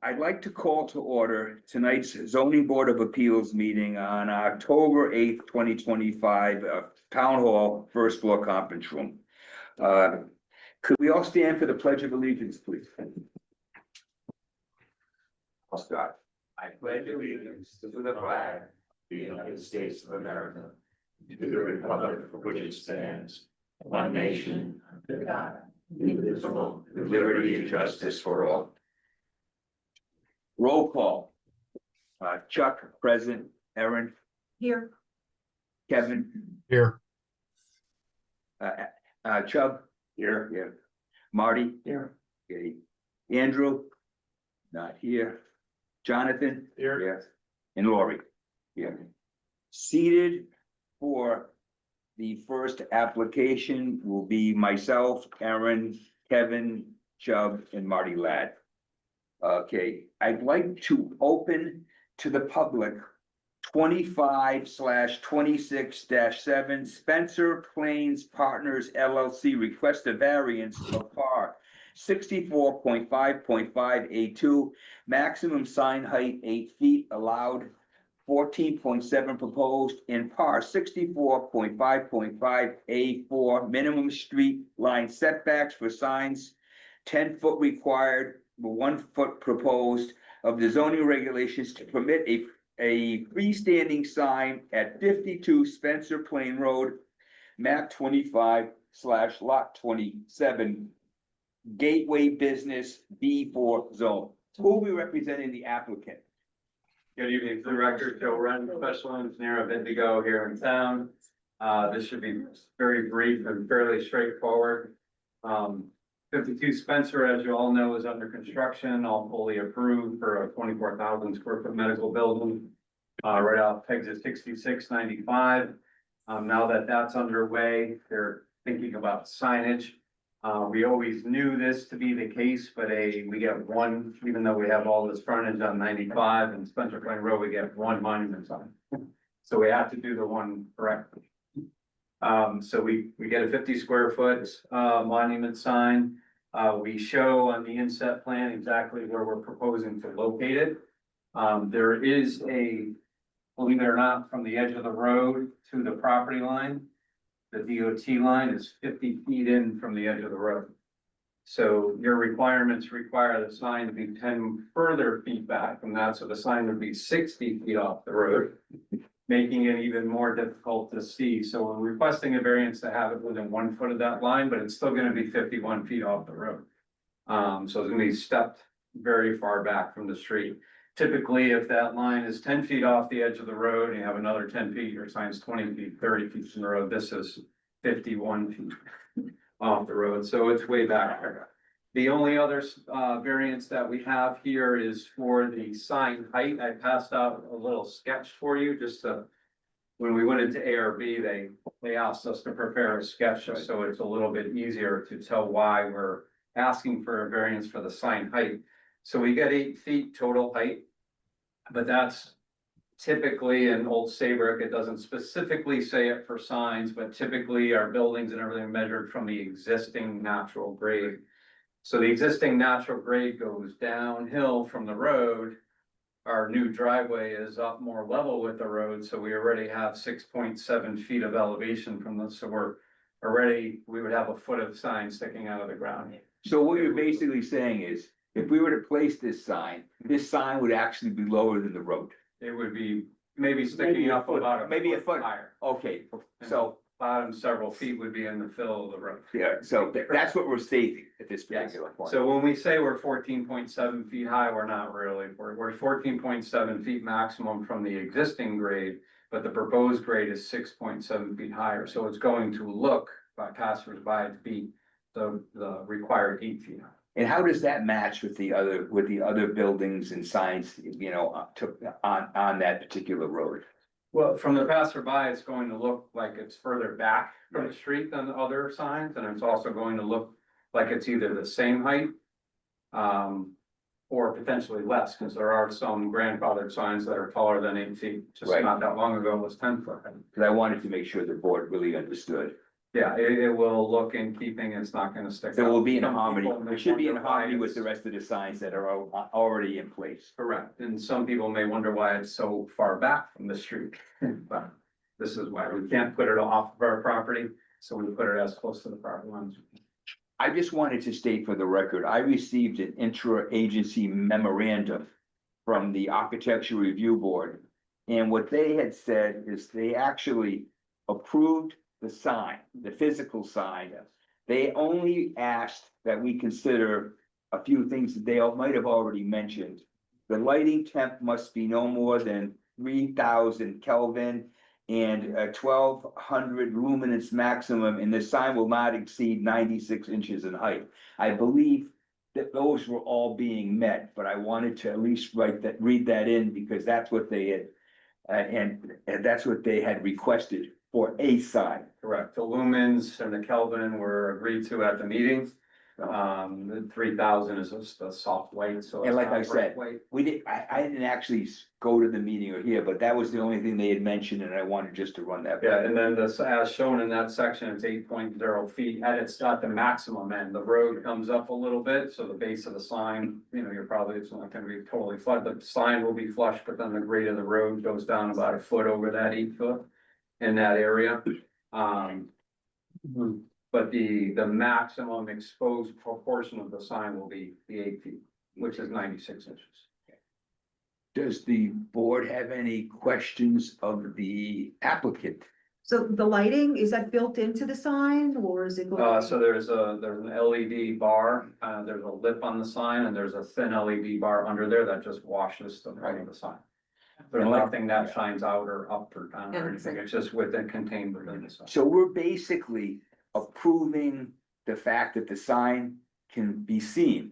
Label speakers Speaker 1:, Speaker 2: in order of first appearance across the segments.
Speaker 1: I'd like to call to order tonight's zoning board of appeals meeting on October 8th, 2025, Town Hall, first floor conference room. Could we all stand for the pledge of allegiance, please? I'll start.
Speaker 2: I pledge allegiance to the flag of the United States of America, to the republic for which it stands, one nation, under God, indivisible, with liberty and justice for all.
Speaker 1: Roll call. Chuck, present. Erin,
Speaker 3: Here.
Speaker 1: Kevin,
Speaker 4: Here.
Speaker 1: Chubb,
Speaker 2: Here.
Speaker 1: yeah. Marty,
Speaker 2: Here.
Speaker 1: okay. Andrew, not here. Jonathan,
Speaker 2: Here.
Speaker 1: yes. And Lori, here. Seated for the first application will be myself, Erin, Kevin, Chubb, and Marty Ladd. Okay, I'd like to open to the public 25/26-7 Spencer Plains Partners LLC request a variance of par 64.5.5A2, maximum sign height 8 feet, allowed 14.7 proposed, in par 64.5.5A4, minimum street line setbacks for signs 10-foot required, 1 foot proposed of the zoning regulations to permit a freestanding sign at 52 Spencer Plain Road, map 25/lot 27, Gateway Business B4 zone. Who will be representing the applicant?
Speaker 5: Good evening, for the record, Joe Wren, special engineer of Indigo here in town. This should be very brief and fairly straightforward. 52 Spencer, as you all know, is under construction, all fully approved for a 24,000 square foot medical building. Right off exit 6695. Now that that's underway, they're thinking about signage. We always knew this to be the case, but we get one, even though we have all this frontage on 95 and Spencer Plain Road, we get one monument sign. So we have to do the one correctly. So we get a 50 square foot monument sign. We show on the inset plan exactly where we're proposing to locate it. There is believe it or not, from the edge of the road to the property line, the DOT line is 50 feet in from the edge of the road. So your requirements require the sign to be 10 further feet back from that, so the sign would be 60 feet off the road, making it even more difficult to see. So we're requesting a variance to have it within 1 foot of that line, but it's still gonna be 51 feet off the road. So it's gonna be stepped very far back from the street. Typically, if that line is 10 feet off the edge of the road and you have another 10 feet, your sign's 20 feet, 30 feet from the road. This is 51 feet off the road, so it's way back there. The only other variance that we have here is for the sign height. I passed out a little sketch for you just to, when we went into ARB, they asked us to prepare a sketch, so it's a little bit easier to tell why we're asking for a variance for the sign height. So we get 8 feet total height, but that's typically in Old Saybrook. It doesn't specifically say it for signs, but typically our buildings and everything are measured from the existing natural grade. So the existing natural grade goes downhill from the road. Our new driveway is up more level with the road, so we already have 6.7 feet of elevation from this. So we would have a foot of sign sticking out of the ground.
Speaker 1: So what you're basically saying is, if we were to place this sign would actually be lower than the road.
Speaker 5: It would be maybe sticking up about
Speaker 1: maybe a foot
Speaker 5: higher.
Speaker 1: Okay, so,
Speaker 5: Bottom several feet would be in the fill of the road.
Speaker 1: yeah, so that's what we're stating at this particular point.
Speaker 5: So when we say we're 14.7 feet high, we're not really, we're 14.7 feet maximum from the existing grade, but the proposed grade is 6.7 feet higher. So it's going to look by passersby to be the required 8 feet high.
Speaker 1: And how does that match with the other buildings and signs, on that particular road?
Speaker 5: Well, from the passerby, it's going to look like it's further back from the street than the other signs, and it's also going to look like it's either the same height, or potentially less, because there are some grandfathered signs that are taller than 8 feet. Just
Speaker 1: Right.
Speaker 5: not that long ago, it was 10 foot.
Speaker 1: Because I wanted to make sure the board really understood
Speaker 5: Yeah, it will look in keeping, it's not gonna stick out.
Speaker 1: So it will be in
Speaker 5: Some
Speaker 1: harmony,
Speaker 5: people may
Speaker 1: it should be in
Speaker 5: wonder why
Speaker 1: harmony with
Speaker 5: it's-
Speaker 1: the rest of the signs that are already in place.
Speaker 5: Correct, and some people may wonder why it's so far back from the street, but this is why we can't put it off of our property, so we put it as close to the property lines.
Speaker 1: I just wanted to state for the record, I received an intra-agency memorandum from the Architecture Review Board. And what they had said is they actually approved the sign, the physical sign. They only asked that we consider a few things that they might have already mentioned. The lighting temp must be no more than 3,000 Kelvin and 1,200 luminance maximum, and the sign will not exceed 96 inches in height. I believe that those were all being met, but I wanted to at least read that in, because that's what they had, and that's what they had requested for a sign.
Speaker 5: Correct, the lumens and the Kelvin were agreed to at the meeting. The 3,000 is just a soft white, so.
Speaker 1: And
Speaker 5: it's
Speaker 1: like
Speaker 5: not
Speaker 1: I said,
Speaker 5: bright white.
Speaker 1: we did, I didn't actually go to the meeting or here, but that was the only thing they had mentioned, and I wanted just to run that.
Speaker 5: Yeah, and then this, as shown in that section, it's 8.0 feet, and it's not the maximum end, the road comes up a little bit, so the base of the sign, you're probably, it's not gonna be totally flat, the sign will be flush, but then the grade of the road goes down about a foot over that 8 foot in that area. But the maximum exposed proportion of the sign will be the 8 feet, which is 96 inches.
Speaker 1: Does the board have any questions of the applicant?
Speaker 3: So the lighting, is that built into the sign or is it?
Speaker 5: So there's an LED bar, there's a lip on the sign, and there's a thin LED bar under there that just washes the front of the sign. There's
Speaker 1: And like-
Speaker 5: nothing that shines out or up or down or anything, it's just contained within the sign.
Speaker 1: So we're basically approving the fact that the sign can be seen.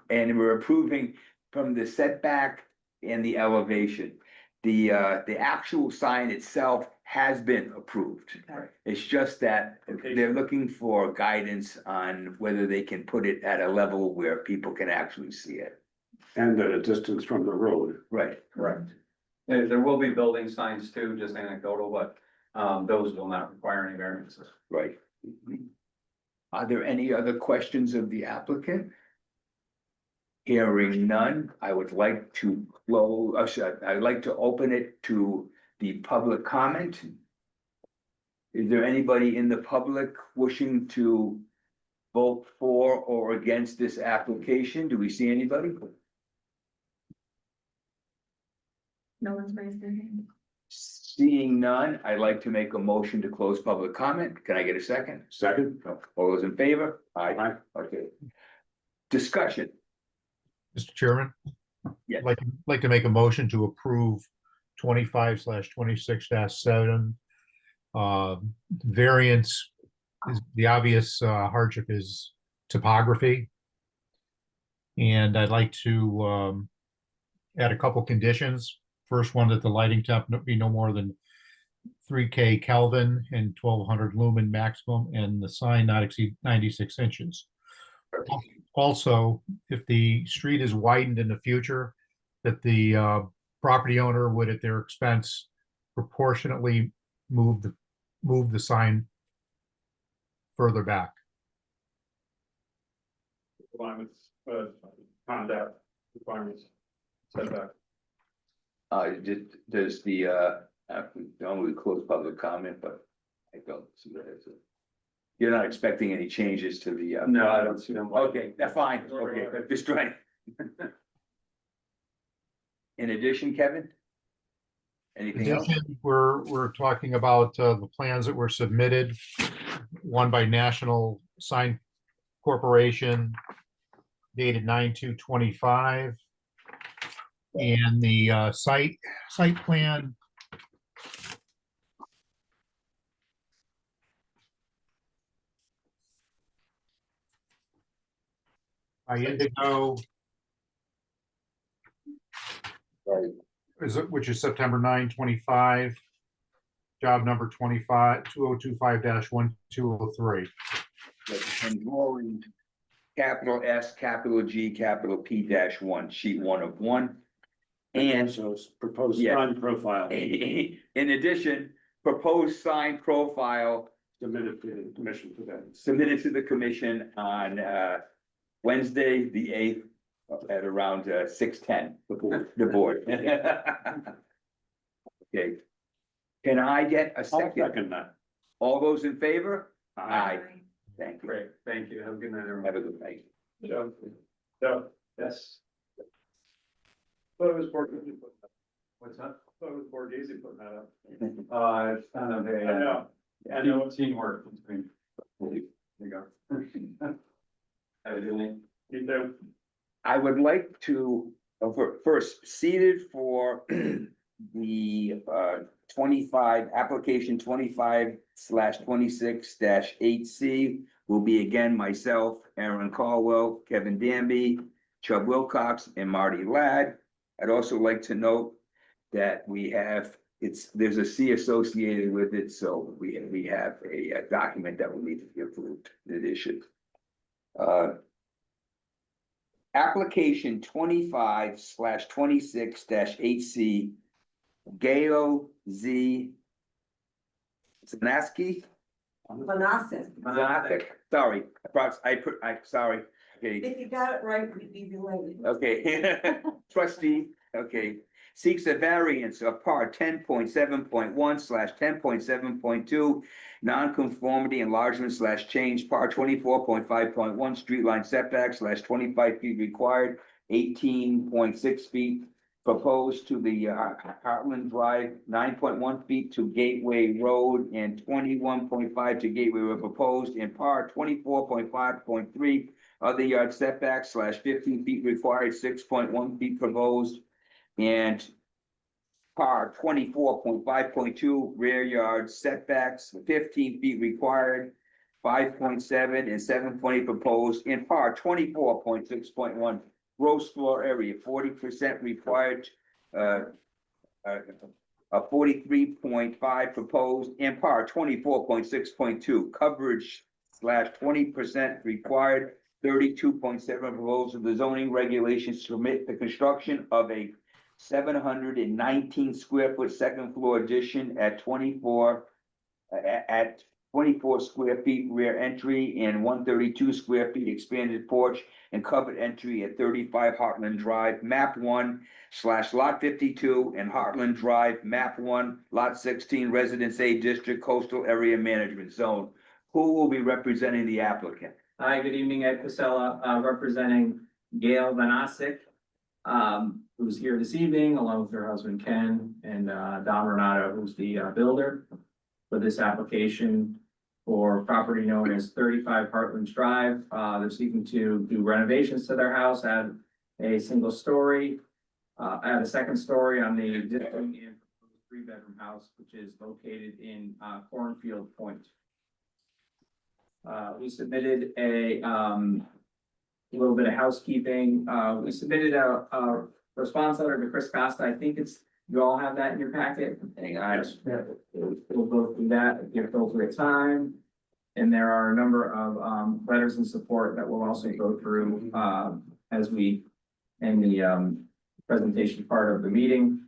Speaker 1: And we're approving from the setback and the elevation. The actual sign itself has been approved.
Speaker 3: Okay.
Speaker 1: It's just that they're looking for guidance on whether they can put it at a level where people can actually see it.
Speaker 4: And at a distance from the road.
Speaker 1: Right.
Speaker 5: Correct. There will be building signs too, just anecdotal, but those will not require any variances.
Speaker 1: Right. Are there any other questions of the applicant? Hearing none, I would like to I'd like to open it to the public comment. Is there anybody in the public wishing to vote for or against this application? Do we see anybody?
Speaker 3: No one's raised their hand.
Speaker 1: Seeing none, I'd like to make a motion to close public comment. Can I get a second?
Speaker 4: Second?
Speaker 1: All those in favor?
Speaker 4: Aye.
Speaker 1: Okay. Discussion.
Speaker 6: Mr. Chairman?
Speaker 1: Yes.
Speaker 6: Like to make a motion to approve 25/26-7. Variance is the obvious hardship is topography. And I'd like to add a couple conditions. First one, that the lighting temp be no more than 3K Kelvin and 1,200 lumen maximum, and the sign not exceed 96 inches. Also, if the street is widened in the future, that the property owner would, at their expense, proportionately move the sign further back.
Speaker 4: Requirements, conduct requirements, setback.
Speaker 1: Does the, normally close public comment, but I don't see that as a. You're not expecting any changes to the,
Speaker 5: No, I don't see them.
Speaker 1: okay, that's fine, okay, but just trying. In addition, Kevin? Anything else?
Speaker 6: Addition, we're talking about the plans that were submitted, one by National Sign Corporation dated 9/2/25. And the site plan by Indigo,
Speaker 1: Right.
Speaker 6: which is September 9/25. Job number 2025-1203.
Speaker 1: And drawing capital S, capital G, capital P-1, sheet 1 of 1. And
Speaker 4: So it's proposed
Speaker 1: Yeah.
Speaker 4: front profile.
Speaker 1: in addition, proposed sign profile
Speaker 4: Submitted to the commission for that.
Speaker 1: submitted to the commission on, Wednesday, the eighth, at around, 6:10.
Speaker 4: The board.
Speaker 1: The board. Okay. Can I get a
Speaker 4: I'll
Speaker 1: second?
Speaker 4: second that.
Speaker 1: All those in favor? Aye. Thank you.
Speaker 5: Great, thank you. Have a good night, everyone.
Speaker 1: Have a good night.
Speaker 4: So, so,
Speaker 5: Yes.
Speaker 4: thought it was Borghese putting that,
Speaker 5: What's that?
Speaker 4: thought it was Borghese putting that up.
Speaker 5: It's kind of
Speaker 4: I know, I know.
Speaker 5: teamwork between. There you go. Have a good night.
Speaker 4: You do.
Speaker 1: I would like to, first, seated for the, 25, application 25/26-8C will be again myself, Aaron Caldwell, Kevin Danby, Chubb Wilcox, and Marty Ladd. I'd also like to note that there's a C associated with it, so we have a document that will need to be approved in addition. Application 25/26-8C, Gail Z. Zanaski? Zanaski, sorry, sorry, okay.
Speaker 7: If you got it right, we'd be delighted.
Speaker 1: Okay, trustee, okay, seeks a variance of part 10.7.1/10.7.2, nonconformity enlargement/change, part 24.5.1, street line setback /25 feet required, 18.6 feet proposed to the Heartland Drive, 9.1 feet to Gateway Road, and 21.5 to Gateway Road proposed in part 24.5.3 other yard setbacks /15 feet required, 6.1 feet proposed, and par 24.5.2 rear yard setbacks, 15 feet required, 5.7 and 7.8 proposed, in par 24.6.1 gross floor area, 40% required, a 43.5 proposed, in par 24.6.2 coverage /20% required, 32.7 proposed of the zoning regulations to permit the construction of a 719 square foot second floor addition at 24 square feet rear entry and 132 square feet expanded porch and covered entry at 35 Heartland Drive, map 1/lot 52 and Heartland Drive, map 1, lot 16, Residence A District, Coastal Area Management Zone. Who will be representing the applicant?
Speaker 8: Hi, good evening, Ed Casella, representing Gail Vanasek, who's here this evening, along with her husband Ken, and Don Renato, who's the builder for this application for property known as 35 Heartlands Drive. They're seeking to do renovations to their house, add a single story, add a second story on the existing and 3-bedroom house, which is located in Cornfield Point. We submitted a little bit of housekeeping. We submitted a response letter to Chris Costa. I think you all have that in your packet.
Speaker 1: Hang on.
Speaker 8: We'll go through that at the appropriate time. And there are a number of letters in support that we'll also go through as we end the presentation part of the meeting.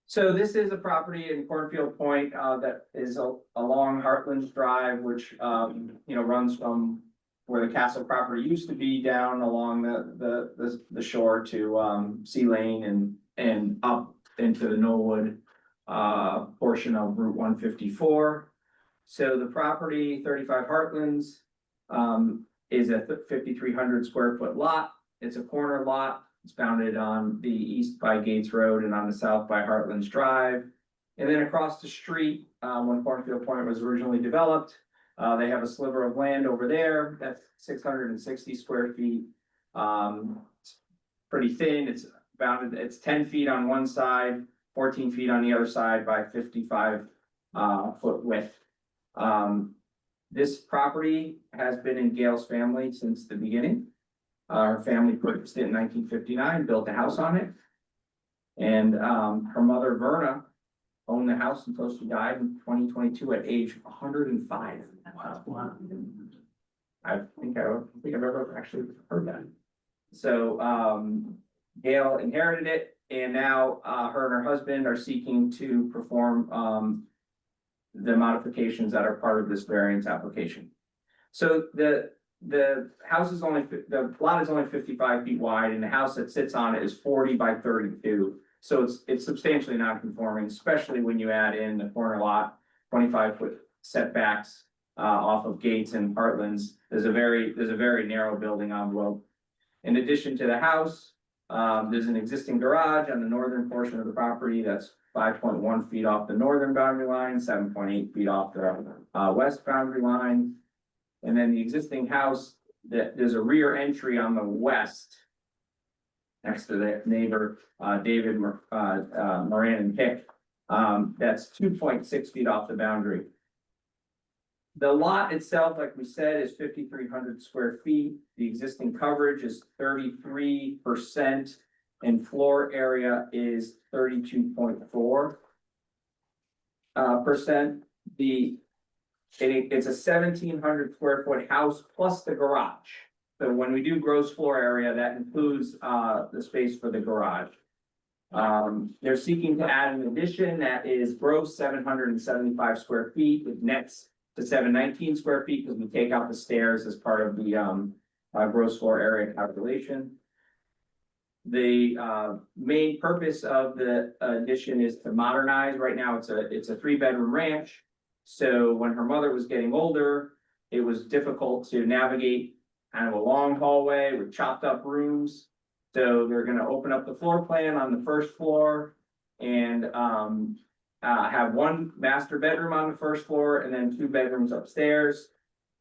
Speaker 8: So this is a property in Cornfield Point that is along Heartlands Drive, which runs from where the castle property used to be down along the shore to Sea Lane and up into the Knollwood portion of Route 154. So the property 35 Heartlands is a 5,300 square foot lot. It's a corner lot. It's bounded on the east by Gates Road and on the south by Heartlands Drive. And then across the street, when Cornfield Point was originally developed, they have a sliver of land over there. That's 660 square feet. It's pretty thin. It's bounded, it's 10 feet on one side, 14 feet on the other side by 55 foot width. This property has been in Gail's family since the beginning. Her family purchased it in 1959, built a house on it. And her mother, Verna, owned the house until she died in 2022 at age 105. Wow. I think I've ever actually heard that. So Gail inherited it And now, her and her husband are seeking to perform, the modifications that are part of this variance application. So the house is only, the lot is only 55 feet wide, and the house that sits on it is 40 by 32. So it's substantially non-conforming, especially when you add in the corner lot, 25-foot setbacks off of Gates and Heartlands. There's a very narrow building envelope. In addition to the house, there's an existing garage on the northern portion of the property that's 5.1 feet off the northern boundary line, 7.8 feet off the west boundary line. And then the existing house, there's a rear entry on the west next to the neighbor, David Moran and Hick. That's 2.6 feet off the boundary. The lot itself, like we said, is 5,300 square feet. The existing coverage is 33%, and floor area is 32.4%. It's a 1,700 square foot house plus the garage. So when we do gross floor area, that includes the space for the garage. They're seeking to add an addition that is gross 775 square feet with nets to 719 square feet, because we take out the stairs as part of the gross floor area calculation. The main purpose of the addition is to modernize. Right now, it's a 3-bedroom ranch. So when her mother was getting older, it was difficult to navigate kind of a long hallway with chopped up rooms. So they're gonna open up the floor plan on the first floor and have one master bedroom on the first floor and then 2 bedrooms upstairs.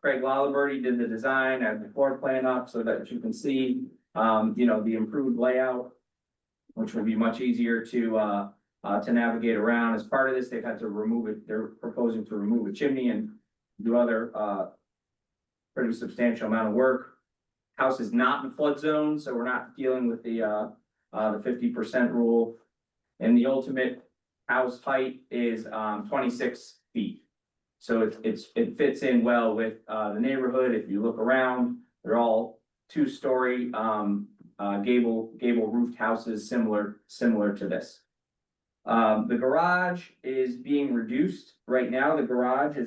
Speaker 8: Craig Laliberty did the design, I have the floor plan up so that you can see, the improved layout, which will be much easier to navigate around. As part of this, they've had to remove it. They're proposing to remove a chimney and do other pretty substantial amount of work. House is not in flood zone, so we're not dealing with the 50% rule. And the ultimate house height is 26 feet. So it fits in well with the neighborhood. If you look around, they're all 2-story gable roofed houses similar to this. The garage is being reduced. Right now, the garage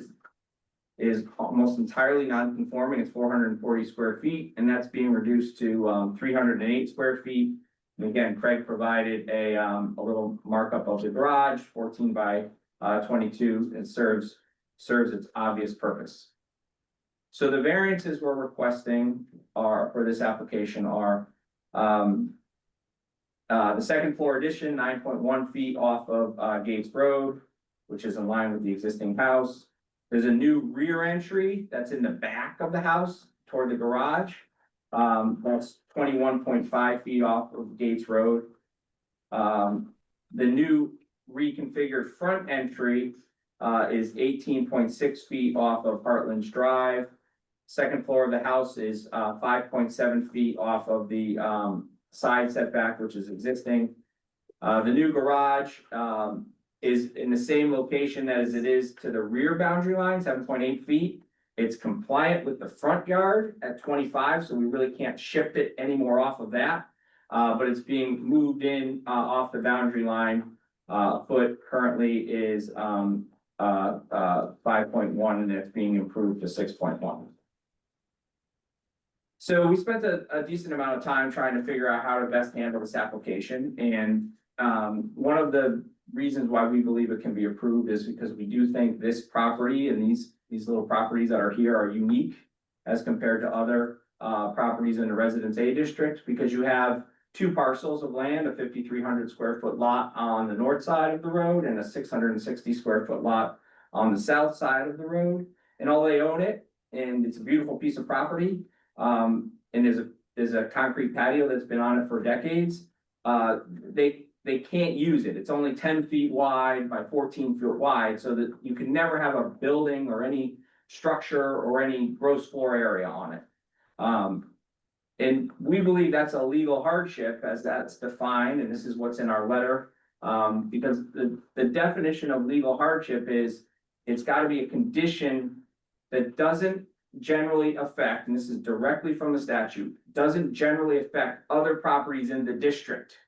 Speaker 8: is almost entirely non-conforming. It's 440 square feet, and that's being reduced to 308 square feet. And again, Craig provided a little markup of the garage, 14 by 22. It serves its obvious purpose. So the variances we're requesting for this application are the second floor addition, 9.1 feet off of Gates Road, which is in line with the existing house. There's a new rear entry that's in the back of the house toward the garage. That's 21.5 feet off of Gates Road. The new reconfigured front entry is 18.6 feet off of Heartlands Drive. Second floor of the house is 5.7 feet off of the side setback, which is existing. The new garage is in the same location as it is to the rear boundary line, 7.8 feet. It's compliant with the front yard at 25, so we really can't shift it any more off of that. But it's being moved in off the boundary line. Foot currently is 5.1, and it's being improved to 6.1. So we spent a decent amount of time trying to figure out how to best handle this application. And one of the reasons why we believe it can be approved is because we do think this property and these little properties that are here are unique as compared to other properties in the Residence A district, because you have 2 parcels of land, a 5,300 square foot lot on the north side of the road and a 660 square foot lot on the south side of the road. And all they own it, and it's a beautiful piece of property. And there's a concrete patio that's been on it for decades. They can't use it. It's only 10 feet wide by 14 feet wide, so that you can never have a building or any structure or any gross floor area on it. And we believe that's a legal hardship as that's defined, and this is what's in our letter. Because the definition of legal hardship is it's got to be a condition that doesn't generally affect, and this is directly from the statute, doesn't generally affect other properties in the district.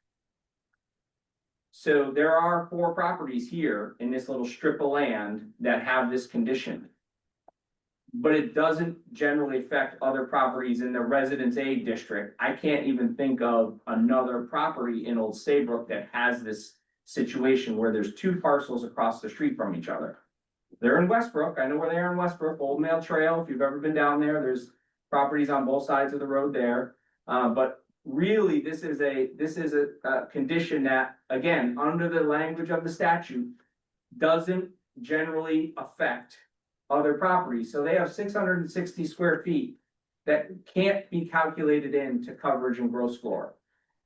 Speaker 8: So there are 4 properties here in this little strip of land that have this condition. But it doesn't generally affect other properties in the Residence A district. I can't even think of another property in Old Saybrook that has this situation where there's 2 parcels across the street from each other. They're in Westbrook, I know where they are in Westbrook, Old Mail Trail, if you've ever been down there, there's properties on both sides of the road there. But really, this is a condition that, again, under the language of the statute, doesn't generally affect other properties. So they have 660 square feet that can't be calculated into coverage and gross floor.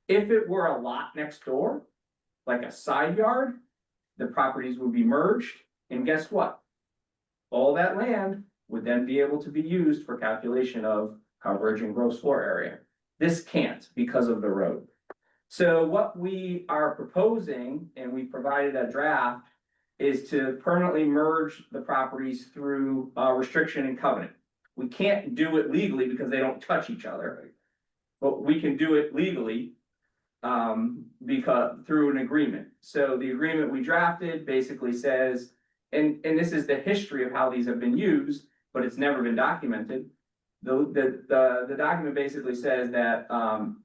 Speaker 8: If it were a lot next door, like a side yard, the properties would be merged, and guess what? All that land would then be able to be used for calculation of coverage and gross floor area. This can't because of the road. So what we are proposing, and we provided a draft, is to permanently merge the properties through restriction and covenant. We can't do it legally because they don't touch each other. But we can do it legally because through an agreement. So the agreement we drafted basically says, and this is the history of how these have been used, but it's never been documented. The document basically says that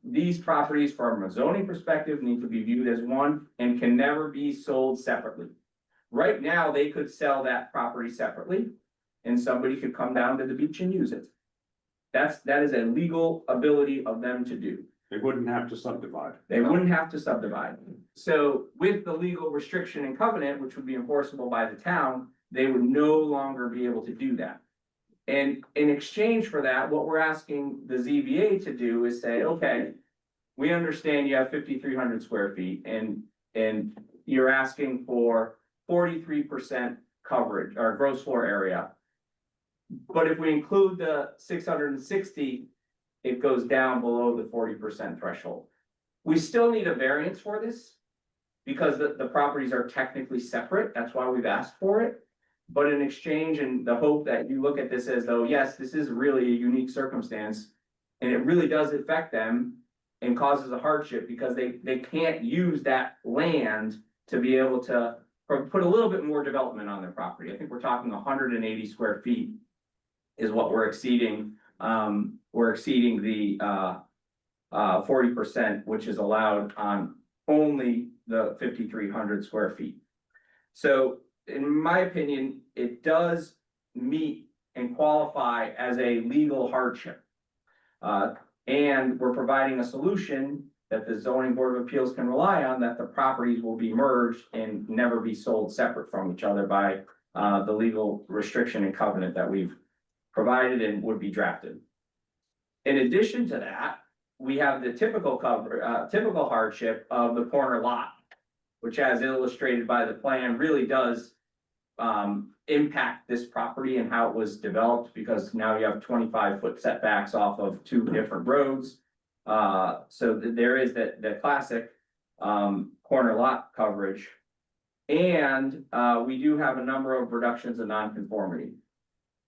Speaker 8: these properties from a zoning perspective need to be viewed as one and can never be sold separately. Right now, they could sell that property separately and somebody could come down to the beach and use it. That is a legal ability of them to do.
Speaker 4: They wouldn't have to subdivide.
Speaker 8: They wouldn't have to subdivide. So with the legal restriction and covenant, which would be enforceable by the town, they would no longer be able to do that. And in exchange for that, what we're asking the ZBA to do is say, okay, we understand you have 5,300 square feet and you're asking for 43% coverage or gross floor area. But if we include the 660, it goes down below the 40% threshold. We still need a variance for this because the properties are technically separate. That's why we've asked for it. But in exchange, and the hope that you look at this as though, yes, this is really a unique circumstance, and it really does affect them and causes a hardship because they can't use that land to be able to put a little bit more development on their property. I think we're talking 180 square feet is what we're exceeding. We're exceeding the 40%, which is allowed on only the 5,300 square feet. So in my opinion, it does meet and qualify as a legal hardship. And we're providing a solution that the zoning board of appeals can rely on, that the properties will be merged and never be sold separate from each other by the legal restriction and covenant that we've provided and would be drafted. In addition to that, we have the typical hardship of the corner lot, which, as illustrated by the plan, really does impact this property and how it was developed, because now you have 25-foot setbacks off of 2 different roads. So there is the classic corner lot coverage. And we do have a number of reductions of nonconformity.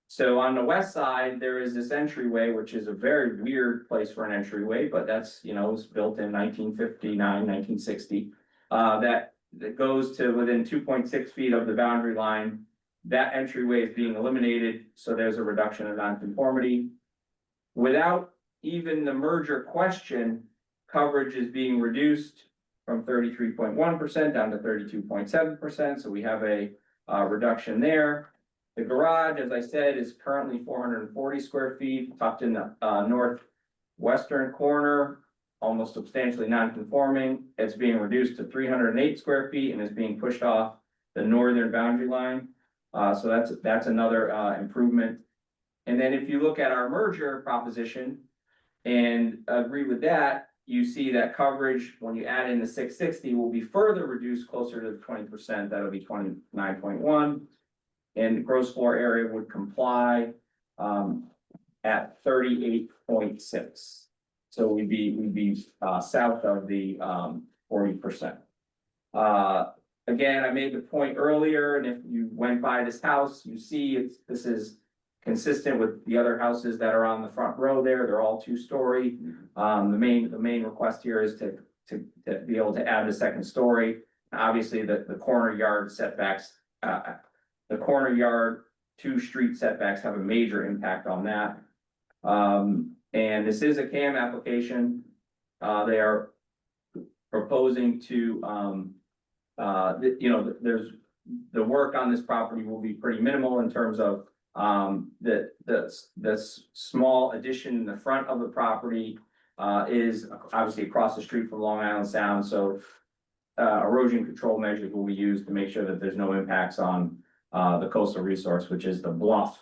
Speaker 8: So on the west side, there is this entryway, which is a very weird place for an entryway, but that's, it was built in 1959, 1960. That goes to within 2.6 feet of the boundary line. That entryway is being eliminated, so there's a reduction of nonconformity. Without even the merger question, coverage is being reduced from 33.1% down to 32.7%, so we have a reduction there. The garage, as I said, is currently 440 square feet, tucked in the northwestern corner, almost substantially non-conforming. It's being reduced to 308 square feet and is being pushed off the northern boundary line. So that's another improvement. And then if you look at our merger proposition and agree with that, you see that coverage, when you add in the 660, will be further reduced closer to the 20%. That'll be 29.1. And gross floor area would comply at 38.6. So we'd be south of the 40%. Again, I made the point earlier, and if you went by this house, you see this is consistent with the other houses that are on the front row there. They're all 2-story. The main request here is to be able to add a second story. Obviously, the corner yard setbacks, the corner yard to street setbacks have a major impact on that. And this is a CAM application. They are proposing to, there's, the work on this property will be pretty minimal in terms of, the small addition in the front of the property, is obviously across the street from Long Island Sound, so erosion control measures will be used to make sure that there's no impacts on the coastal resource, which is the bluff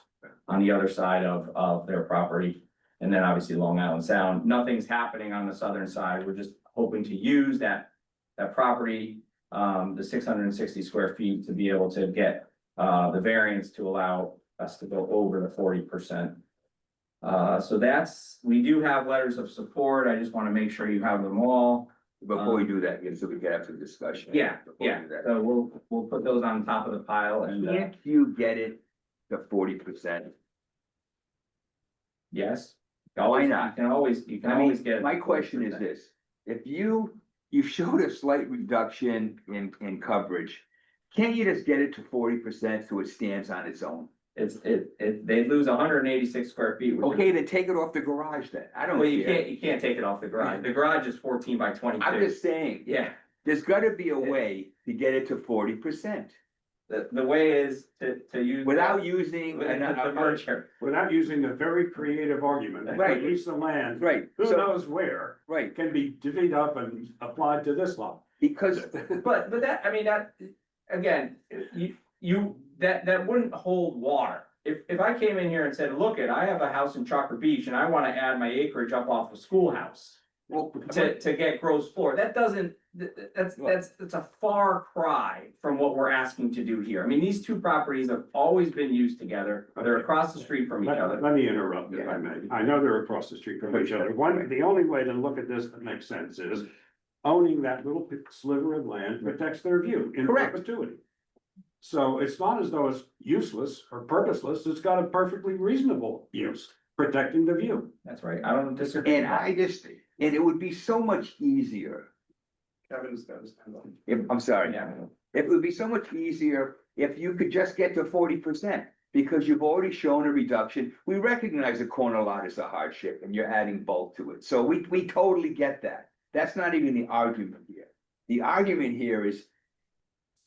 Speaker 8: on the other side of their property. And then obviously Long Island Sound, nothing's happening on the southern side. We're just hoping to use that property, the 660 square feet, to be able to get the variance to allow us to go over the 40%. So we do have letters of support. I just want to make sure you have them all.
Speaker 1: Before we do that, so we get up to the discussion.
Speaker 8: Yeah,
Speaker 1: Before we
Speaker 8: yeah,
Speaker 1: do that.
Speaker 8: so we'll put those on top of the pile and,
Speaker 1: Can't you get it to 40%?
Speaker 8: yes.
Speaker 1: Why not?
Speaker 8: You can always
Speaker 1: I mean,
Speaker 8: get.
Speaker 1: my question is this, if you showed a slight reduction in coverage, can't you just get it to 40% so it stands on its own?
Speaker 8: They lose 186 square feet. which is-
Speaker 1: Okay, then take it off the garage then, I don't
Speaker 8: Well, you
Speaker 1: care.
Speaker 8: can't take it off the garage. The garage is 14 by 22.
Speaker 1: I'm just saying,
Speaker 8: Yeah,
Speaker 1: there's gotta be a way to get it to 40%
Speaker 8: the way is to use.
Speaker 1: without using
Speaker 8: The
Speaker 1: another.
Speaker 8: merger.
Speaker 2: Without using the very creative argument, that
Speaker 1: Right.
Speaker 2: at least the land,
Speaker 1: Right,
Speaker 2: who
Speaker 1: so,
Speaker 2: knows where,
Speaker 1: right,
Speaker 2: can be divvied up and applied to this lot.
Speaker 1: because,
Speaker 8: But that, I mean, that, again, that wouldn't hold water. If I came in here and said, look, I have a house in Chalker Beach and I wanna add my acreage up off the schoolhouse
Speaker 1: well,
Speaker 8: to get gross floor, that doesn't, that's a far cry from what we're asking to do here. I mean, these two properties have always been used together, they're across the street from each other.
Speaker 2: Let me interrupt if I may. I know they're across the street from each other. The only way to look at this that makes sense is owning that little sliver of land protects their view in
Speaker 1: Correct.
Speaker 2: perpetuity. So it's not as though it's useless or purposeless. It's got a perfectly reasonable use, protecting the view.
Speaker 8: That's right, I don't disagree.
Speaker 1: and it would be so much easier,
Speaker 4: Kevin's got his hand on.
Speaker 1: I'm sorry.
Speaker 8: Yeah.
Speaker 1: It would be so much easier if you could just get to 40%, because you've already shown a reduction. We recognize a corner lot is a hardship and you're adding bulk to it, so we totally get that. That's not even the argument here. The argument here is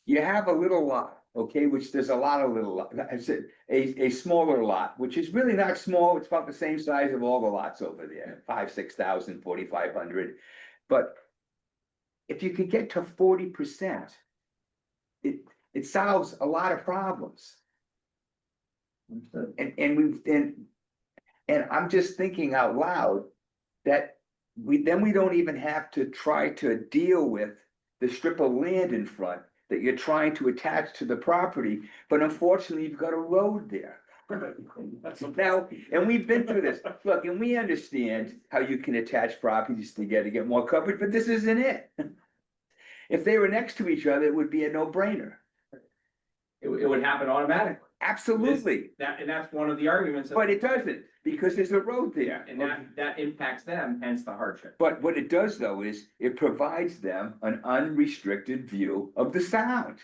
Speaker 1: you have a little lot, okay, which there's a lot of little lot, I said, a smaller lot, which is really not small, it's about the same size of all the lots over there, 5,000, 6,000, 4,500. But if you could get to 40%, it solves a lot of problems. And I'm just thinking out loud that we don't even have to try to deal with the strip of land in front that you're trying to attach to the property, but unfortunately, you've got a road there. Now, and we've been through this, look, and we understand how you can attach properties together to get more coverage, but this isn't it. If they were next to each other, it would be a no-brainer.
Speaker 8: It would happen automatically.
Speaker 1: Absolutely,
Speaker 8: And that's one of the arguments.
Speaker 1: but it doesn't, because there's a road there.
Speaker 8: And that impacts them, hence the hardship.
Speaker 1: But what it does though is it provides them an unrestricted view of the sound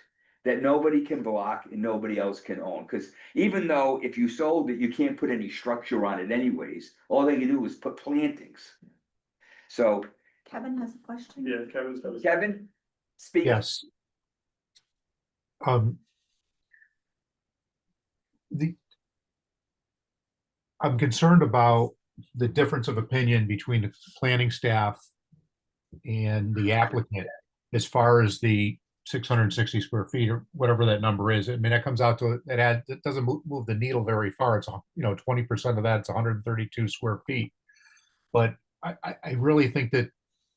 Speaker 1: that nobody can block and nobody else can own. Because even though if you sold it, you can't put any structure on it anyways, all they can do is put plantings. So
Speaker 3: Kevin has a question?
Speaker 4: Yeah, Kevin's got his.
Speaker 1: Kevin, speak.
Speaker 6: Yes. I'm concerned about the difference of opinion between the planning staff and the applicant as far as the 660 square feet or whatever that number is. I mean, that comes out to, it doesn't move the needle very far. It's, 20% of that, it's 132 square feet. But I really think that,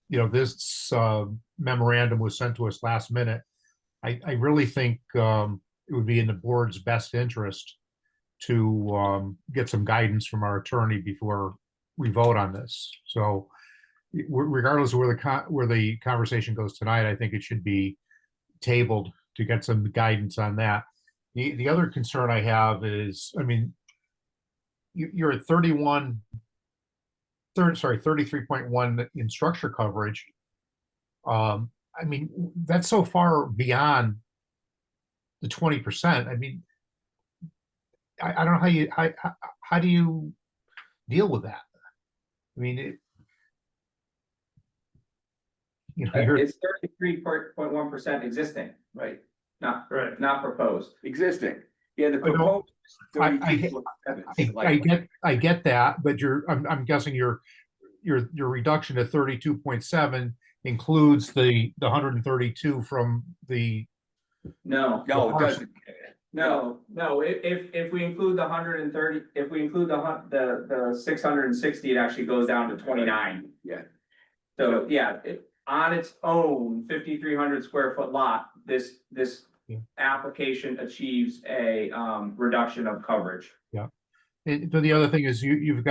Speaker 6: this memorandum was sent to us last minute. I really think it would be in the board's best interest to get some guidance from our attorney before we vote on this. So regardless of where the conversation goes tonight, I think it should be tabled to get some guidance on that. The other concern I have is, I mean, you're at 33.1 in structure coverage. I mean, that's so far beyond the 20%. I mean, I don't know how do you deal with that? I mean, you're,
Speaker 8: It's 33.1% existing,
Speaker 1: Right,
Speaker 4: Right.
Speaker 8: not proposed.
Speaker 1: existing. Yeah, the
Speaker 6: I know.
Speaker 1: proposed.
Speaker 6: I get that, but I'm guessing your reduction to 32.7 includes the 132 from the,
Speaker 8: No,
Speaker 1: No, it doesn't.
Speaker 8: no, if we include the 130, if we include the 660, it actually goes down to 29.
Speaker 1: Yeah.
Speaker 8: So, yeah, on its own 5,300 square foot lot, this
Speaker 6: Yeah.
Speaker 8: application achieves a reduction of coverage.
Speaker 6: and the other thing is you're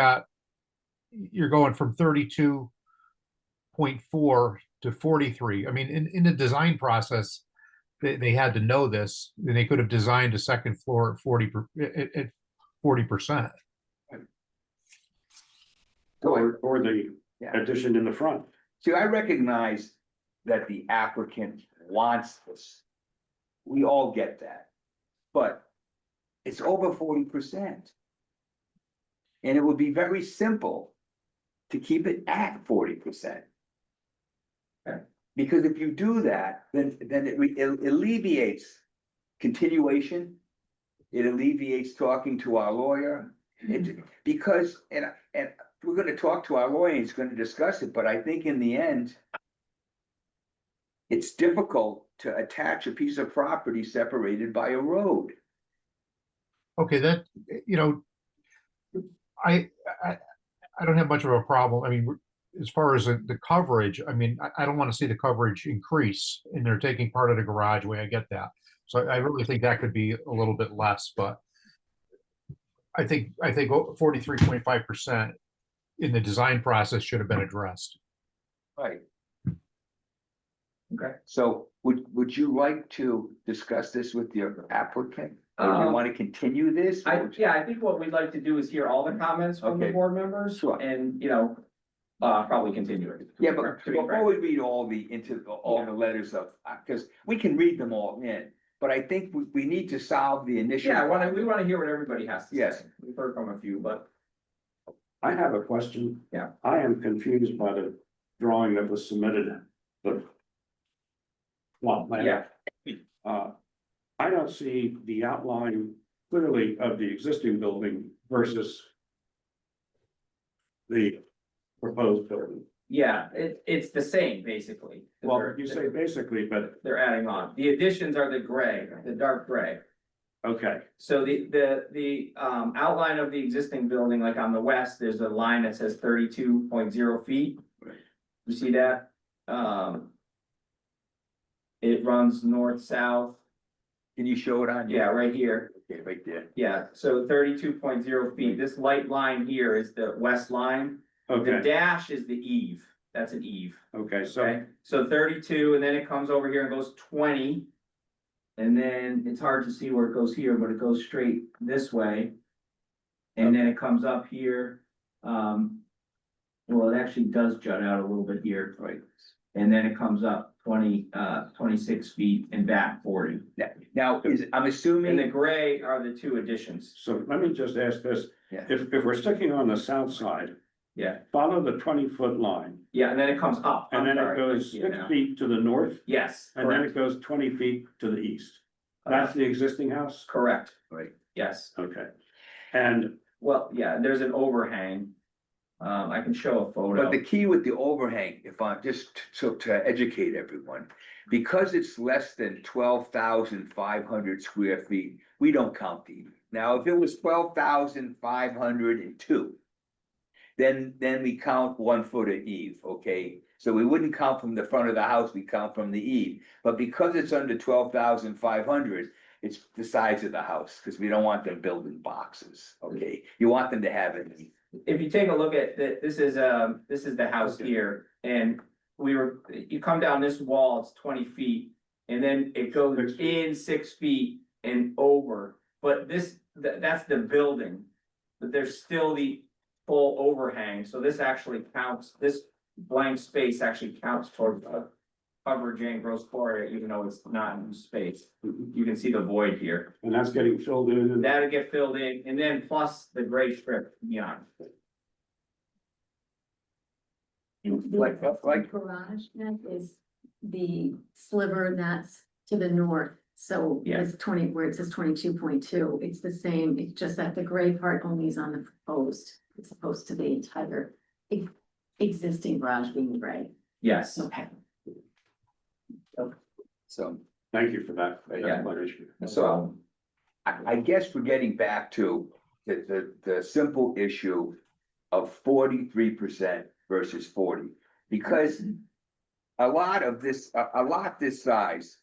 Speaker 6: going from 32.4 to 43. I mean, in the design process, they had to know this, and they could have designed a second floor at 40%.
Speaker 9: Or the
Speaker 1: Yeah.
Speaker 9: addition in the front.
Speaker 1: See, I recognize that the applicant wants this. We all get that. But it's over 40%. And it would be very simple to keep it at 40%.
Speaker 8: Okay.
Speaker 1: Because if you do that, then it alleviates continuation. It alleviates talking to our lawyer. Because, and we're gonna talk to our lawyer, he's gonna discuss it, but I think in the end, it's difficult to attach a piece of property separated by a road.
Speaker 6: Okay, that, you know, I, I, I don't have much of a problem. I mean, as far as the coverage, I mean, I don't want to see the coverage increase, and they're taking part of the garage away. I get that. So I really think that could be a little bit less, but I think 43.5% in the design process should have been addressed.
Speaker 1: Right.
Speaker 8: Okay.
Speaker 1: So would you like to discuss this with your applicant? Or do you want to continue this? or-
Speaker 8: I think what we'd like to do is hear all the comments from the
Speaker 1: Okay.
Speaker 8: board members.
Speaker 1: Sure.
Speaker 8: And, probably continue it.
Speaker 1: Yeah, but
Speaker 8: To be
Speaker 1: before
Speaker 8: frank.
Speaker 1: we read all the letters of, because we can read them all in, but I think we need to solve the initial.
Speaker 8: Yeah, we wanna hear what everybody has to say.
Speaker 1: Yes.
Speaker 8: We've heard from a few, but
Speaker 9: I have a question.
Speaker 8: Yeah.
Speaker 9: I am confused by the drawing that was submitted, but. Well,
Speaker 8: yeah,
Speaker 9: I don't see the outline clearly of the existing building versus the proposed building.
Speaker 8: yeah, it's the same, basically.
Speaker 9: Well, you say basically, but,
Speaker 8: They're adding on. The additions are the gray, the dark gray.
Speaker 9: okay,
Speaker 8: So the outline of the existing building, like on the west, there's a line that says 32.0 feet. You see that? It runs north-south.
Speaker 1: Can you show it on?
Speaker 8: Yeah, right here.
Speaker 1: Okay, right there.
Speaker 8: Yeah, so 32.0 feet. This light line here is the west line. The
Speaker 9: okay,
Speaker 8: dash is the eave. That's an eave.
Speaker 9: okay, so,
Speaker 8: Okay, so 32, and then it comes over here and goes 20. And then it's hard to see where it goes here, but it goes straight this way. And then it comes up here. Well, it actually does jut out a little bit here.
Speaker 1: Right.
Speaker 8: And then it comes up 26 feet and back 40.
Speaker 1: Now, I'm
Speaker 8: And the
Speaker 1: assuming,
Speaker 8: gray are the two additions.
Speaker 9: so let me just ask this.
Speaker 1: Yeah.
Speaker 9: If we're sticking on the south side,
Speaker 8: Yeah,
Speaker 9: follow the 20-foot line,
Speaker 8: yeah, and then it comes up.
Speaker 9: and
Speaker 8: I'm
Speaker 9: then it
Speaker 8: sorry,
Speaker 9: goes
Speaker 8: yeah,
Speaker 9: 6
Speaker 8: now.
Speaker 9: feet to the north,
Speaker 8: Yes,
Speaker 9: and then
Speaker 8: correct,
Speaker 9: it goes 20 feet to the east. That's the existing house?
Speaker 8: correct,
Speaker 1: right,
Speaker 8: yes.
Speaker 9: Okay. And
Speaker 8: Well, yeah, there's an overhang. I can show a photo.
Speaker 1: but the key with the overhang, if I'm just so to educate everyone, because it's less than 12,500 square feet, we don't count these. Now, if it was 12,502, then we count 1 foot of eave, okay? So we wouldn't count from the front of the house, we count from the eave. But because it's under 12,500, it's the size of the house, because we don't want them building boxes, okay? You want them to have it.
Speaker 8: If you take a look at this is the house here, and you come down this wall, it's 20 feet. And then it goes
Speaker 9: 6 feet.
Speaker 8: in 6 feet and over, but that's the building. But there's still the full overhang, so this actually counts, this blank space actually counts toward coverage and gross floor area, even though it's not in space. You can see the void here.
Speaker 9: And that's getting filled in and
Speaker 8: That'll get filled in, and then plus the gray strip beyond.
Speaker 1: Like- like-
Speaker 10: Garage net is the sliver that's to the north, so
Speaker 8: Yeah.
Speaker 10: it's 20, where it says 22.2, it's the same, it's just that the gray part only is on the proposed, as opposed to the entire existing garage being gray.
Speaker 8: Yes.
Speaker 10: Okay.
Speaker 1: So,
Speaker 9: thank you for that.
Speaker 8: Yeah.
Speaker 9: explanation.
Speaker 1: so I guess we're getting back to the simple issue of 43% versus 40. Because a lot of this, a lot this size,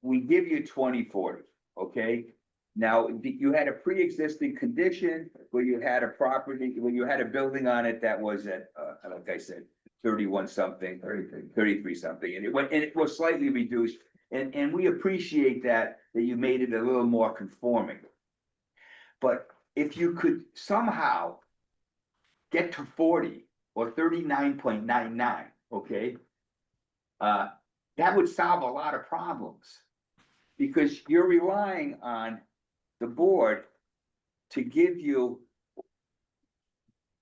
Speaker 1: we give you 20/40, okay? Now, you had a pre-existing condition where you had a property, where you had a building on it that was at, like I said, 31 something, 33 something, and it was slightly reduced. And we appreciate that you made it a little more conforming. But if you could somehow get to 40 or 39.99, okay? That would solve a lot of problems. Because you're relying on the board to give you,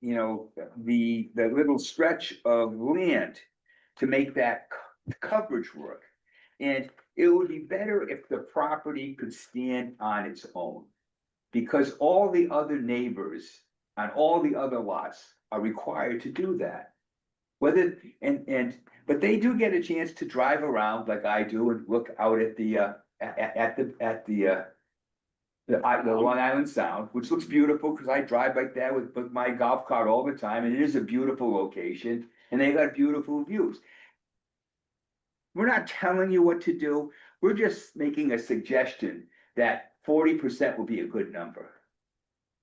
Speaker 1: you know, the little stretch of land to make that coverage work. And it would be better if the property could stand on its own. Because all the other neighbors on all the other lots are required to do that. Whether, but they do get a chance to drive around like I do and look out at the Long Island Sound, which looks beautiful, because I drive like that with my golf cart all the time, and it is a beautiful location, and they got beautiful views. We're not telling you what to do, we're just making a suggestion that 40% will be a good number.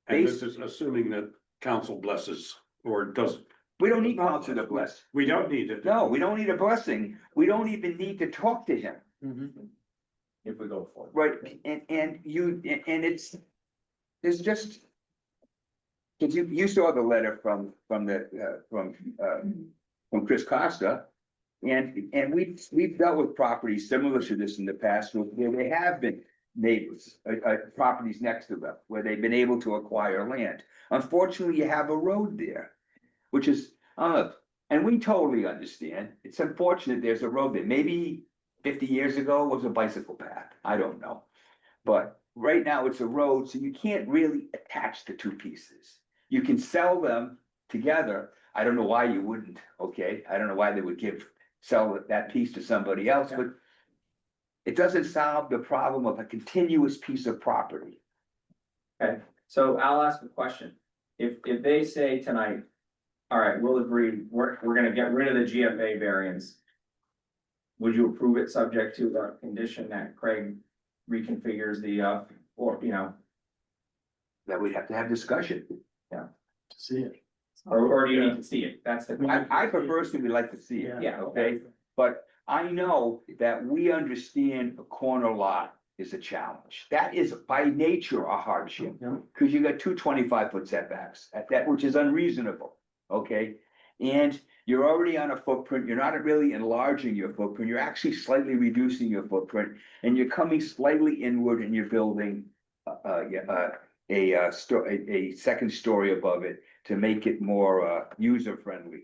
Speaker 9: And this is assuming that council blesses or doesn't.
Speaker 1: We don't need council to bless.
Speaker 9: We don't need it.
Speaker 1: No, we don't need a blessing. We don't even need to talk to him.
Speaker 8: If we go for it.
Speaker 1: Right, and it's, there's just. Cause you saw the letter from Chris Costa. And we've dealt with properties similar to this in the past, where they have been neighbors, properties next to them, where they've been able to acquire land. Unfortunately, you have a road there, which is, and we totally understand. It's unfortunate there's a road there. Maybe 50 years ago was a bicycle path. I don't know. But right now it's a road, so you can't really attach the two pieces. You can sell them together. I don't know why you wouldn't, okay? I don't know why they would sell that piece to somebody else, but it doesn't solve the problem of a continuous piece of property.
Speaker 8: Okay, so I'll ask a question. If they say tonight, all right, we'll agree, we're gonna get rid of the GFA variance. Would you approve it subject to the condition that Craig reconfigures the, or, you know,
Speaker 1: That we'd have to have discussion.
Speaker 4: See it.
Speaker 8: or do you need to see it? That's the.
Speaker 1: I personally would like to see it.
Speaker 8: Yeah,
Speaker 1: Okay, but I know that we understand a corner lot is a challenge. That is by nature a hardship. Cause you got two 25-foot setbacks at that, which is unreasonable, okay? And you're already on a footprint, you're not really enlarging your footprint, you're actually slightly reducing your footprint. And you're coming slightly inward and you're building a second story above it to make it more user friendly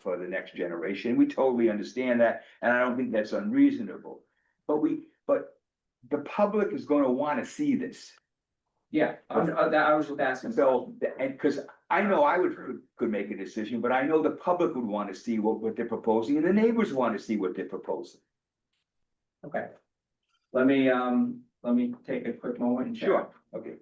Speaker 1: for the next generation. We totally understand that, and I don't think that's unreasonable. But the public is gonna wanna see this.
Speaker 8: Yeah, I was just asking.
Speaker 1: So, and cause I know I could make a decision, but I know the public would wanna see what they're proposing, and the neighbors wanna see what they're proposing.
Speaker 8: Okay. Let me take a quick moment and check.
Speaker 1: Sure, okay.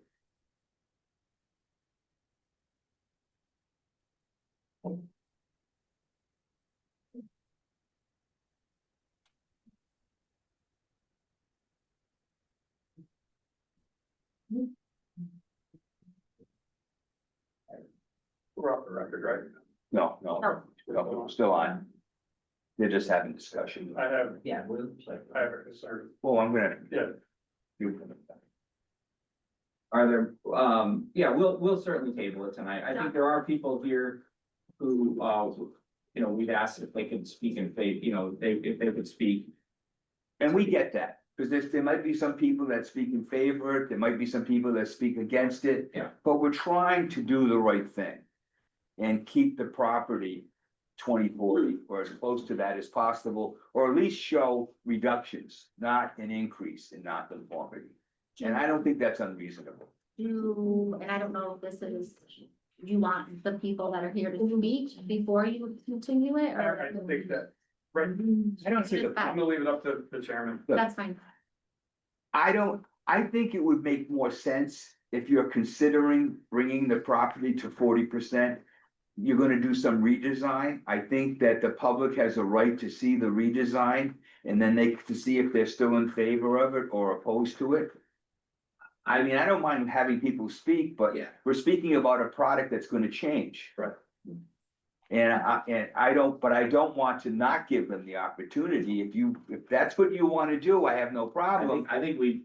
Speaker 4: We're off the record, right?
Speaker 1: No, we're still on. They're just having discussion.
Speaker 4: I have,
Speaker 8: Yeah.
Speaker 4: I have a concern.
Speaker 1: Well, I'm gonna.
Speaker 4: Yeah.
Speaker 8: Are there, yeah, we'll certainly table it tonight. I think there are people here who, you know, we'd asked if they could speak in faith, you know, if they could speak.
Speaker 1: And we get that, because there might be some people that speak in favor, of it, there might be some people that speak against it.
Speaker 8: Yeah.
Speaker 1: But we're trying to do the right thing. And keep the property 2040 or as close to that as possible, or at least show reductions, not an increase in non-conformity. And I don't think that's unreasonable.
Speaker 10: And I don't know if this is, you want the people that are here to speak before you continue it, or?
Speaker 4: I think that, right,
Speaker 1: I don't think,
Speaker 4: I'm gonna leave it up to the chairman.
Speaker 10: That's fine.
Speaker 1: I think it would make more sense if you're considering bringing the property to 40%. You're gonna do some redesign. I think that the public has a right to see the redesign and then to see if they're still in favor of it or opposed to it. I mean, I don't mind having people speak, but
Speaker 8: Yeah.
Speaker 1: we're speaking about a product that's gonna change.
Speaker 8: Right.
Speaker 1: And I don't want to not give them the opportunity. If that's what you wanna do, I have no problem.
Speaker 8: I think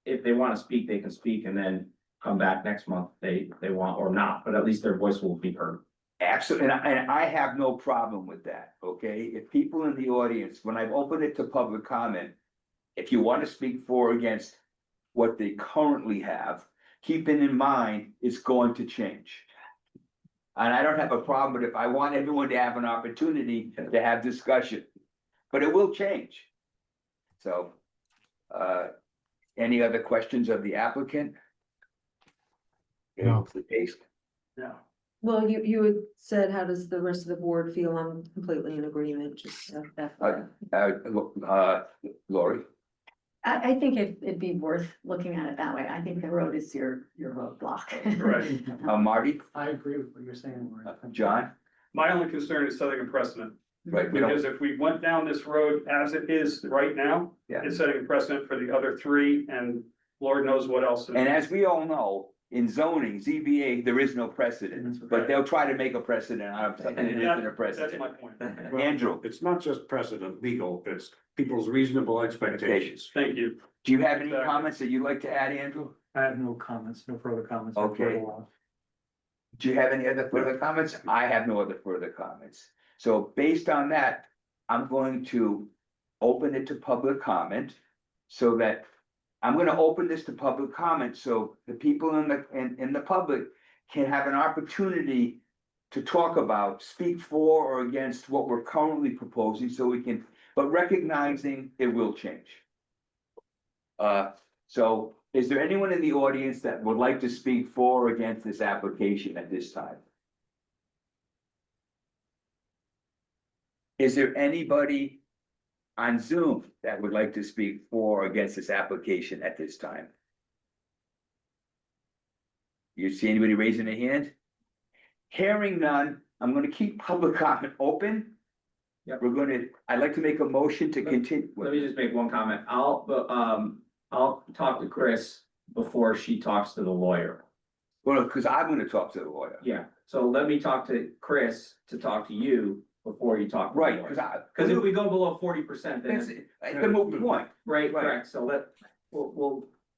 Speaker 8: if they wanna speak, they can speak and then come back next month, they want or not, but at least their voice will be heard.
Speaker 1: Absolutely, and I have no problem with that, okay? If people in the audience, when I've opened it to public comment, if you want to speak for or against what they currently have, keeping in mind it's going to change. And I don't have a problem, but if I want everyone to have an opportunity to have discussion, but it will change. So, any other questions of the applicant?
Speaker 6: No.
Speaker 4: Yeah.
Speaker 3: Well, you had said, how does the rest of the board feel? I'm completely in agreement, just
Speaker 1: Lori?
Speaker 10: I think it'd be worth looking at it that way. I think the road is your roadblock.
Speaker 4: Right.
Speaker 1: Marty,
Speaker 4: I agree with what you're saying, Lauren.
Speaker 1: John,
Speaker 4: My only concern is setting a precedent,
Speaker 1: right, we don't,
Speaker 4: because if we went down this road as it is right now,
Speaker 1: Yeah.
Speaker 4: it's setting a precedent for the other three, and Lord knows what else.
Speaker 1: and as we all know, in zoning, ZBA, there is no precedent, but they'll try to make a precedent out of something that isn't a
Speaker 4: That's my
Speaker 1: precedent.
Speaker 4: point.
Speaker 1: Andrew,
Speaker 9: It's not just precedent legal, it's people's reasonable expectations.
Speaker 4: Thank you.
Speaker 1: do you have any
Speaker 4: Exactly.
Speaker 1: comments that you'd like to add, Andrew?
Speaker 4: I have no comments, no further comments.
Speaker 1: Okay. Do you have any other further comments? I have no other further comments. So based on that, I'm going to open it to public comment so that I'm gonna open this to public comment, so the people in the public can have an opportunity to talk about, speak for or against what we're currently proposing, so we can, but recognizing it will change. So is there anyone in the audience that would like to speak for or against this application at this time? Is there anybody on Zoom that would like to speak for or against this application at this time? You see anybody raising a hand? Hearing none, I'm gonna keep public comment open.
Speaker 8: Yep.
Speaker 1: I'd like to make a motion to continue.
Speaker 8: Let me just make one comment. I'll talk to Chris before she talks to the lawyer.
Speaker 1: Well, because I'm gonna talk to the lawyer.
Speaker 8: Yeah, so let me talk to Chris to talk to you before you talk. to the
Speaker 1: Right,
Speaker 8: lawyer.
Speaker 1: because
Speaker 8: Cause if we go below 40%, then
Speaker 1: it's,
Speaker 8: it's,
Speaker 1: it's the moot point.
Speaker 8: right,
Speaker 1: Right.
Speaker 8: correct, so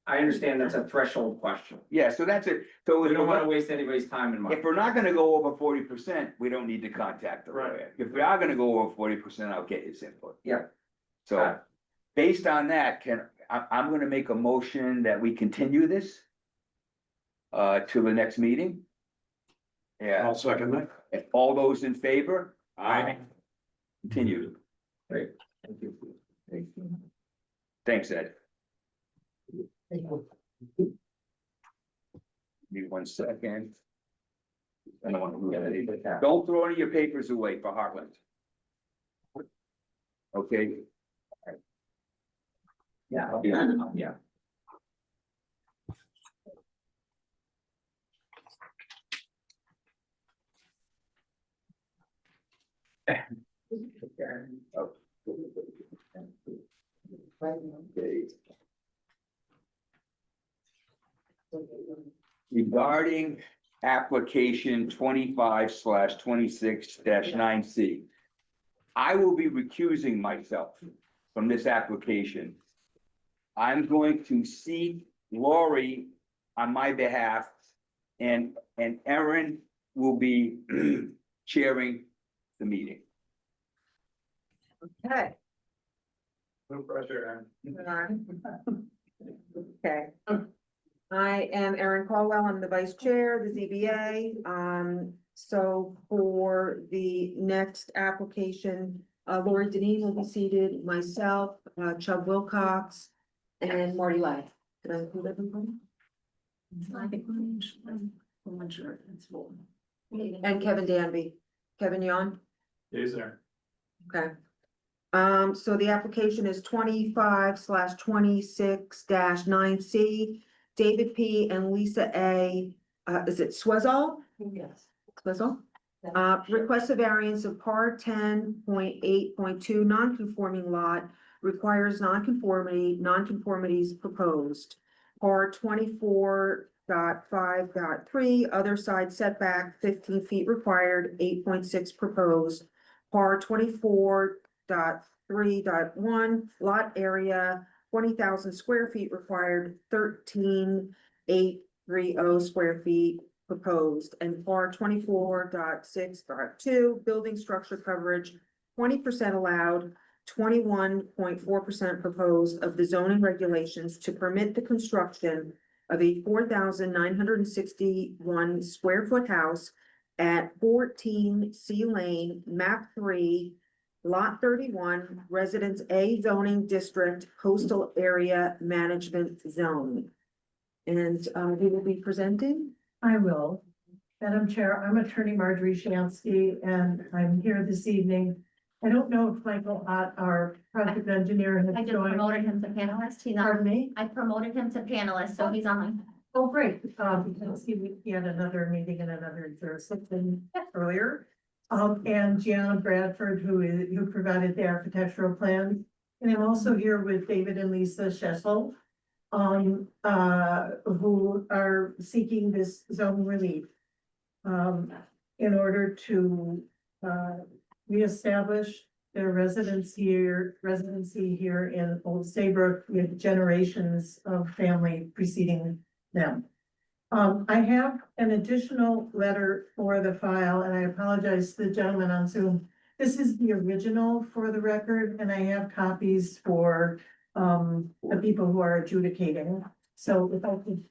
Speaker 8: I understand that's a threshold question.
Speaker 1: Yeah, so that's it. So
Speaker 8: We
Speaker 1: if
Speaker 8: don't wanna
Speaker 1: we're,
Speaker 8: waste anybody's time and money.
Speaker 1: if we're not gonna go over 40%, we don't need to contact the
Speaker 4: Right.
Speaker 1: lawyer. If we are gonna go over 40%, I'll get his input.
Speaker 8: Yeah.
Speaker 1: So, based on that, I'm gonna make a motion that we continue this to the next meeting. Yeah,
Speaker 9: I'll second that.
Speaker 1: and all those in favor,
Speaker 9: Aye.
Speaker 1: continue.
Speaker 8: Great, thank you.
Speaker 1: Thanks, Ed. Give me 1 second. I don't want to move anything. Don't throw any of your papers away for Heartland. Okay,
Speaker 8: Yeah, yeah.
Speaker 1: okay. Regarding application 25/26-9C. I will be recusing myself from this application. I'm going to seek Lori on my behalf, and Erin will be chairing the meeting.
Speaker 3: Okay.
Speaker 5: No pressure.
Speaker 3: Okay. I am Erin Caldwell. I'm the vice chair of the ZBA. So for the next application, Lori Deneen will be seated, myself, Chubb Wilcox, and Marty Lai. Did I include everybody?
Speaker 10: I think I'm not sure. It's full.
Speaker 3: And Kevin Danby. Kevin, you on?
Speaker 5: Is there?
Speaker 3: Okay. So the application is 25/26-9C. David P. and Lisa A. Is it Swazzle?
Speaker 10: Yes.
Speaker 3: Swazzle? Requests a variance of par 10.8.2 non-conforming lot requires non-conformities proposed. Par 24.5.3 other side setback 15 feet required, 8.6 proposed. Par 24.3.1 lot area 20,000 square feet required, 13,830 square feet proposed, and FAR 24.6.2 building structure coverage 20% allowed, 21.4% proposed of the zoning regulations to permit the construction of a 4,961 square foot house at 14 C Lane, map 3, lot 31, Residence A zoning district, coastal area management zone. And we will be presenting.
Speaker 7: I will. Madam Chair, I'm Attorney Marjorie Shansky, and I'm here this evening. I don't know if Michael Ott, our project engineer,
Speaker 11: I
Speaker 7: has
Speaker 11: just
Speaker 7: joined.
Speaker 11: promoted him to panelist. He's on,
Speaker 7: Pardon me?
Speaker 11: I promoted him to panelist, so he's on.
Speaker 7: Oh, great, because he had another meeting in another jurisdiction earlier. And Gianna Bradford, who provided the architectural plan. And I'm also here with David and Lisa Shessel, who are seeking this zone relief. In order to, reestablish their residency here in Old Saybrook with generations of family preceding them. I have an additional letter for the file, and I apologize to the gentleman on Zoom. This is the original for the record, and I have copies for the people who are adjudicating. So if I could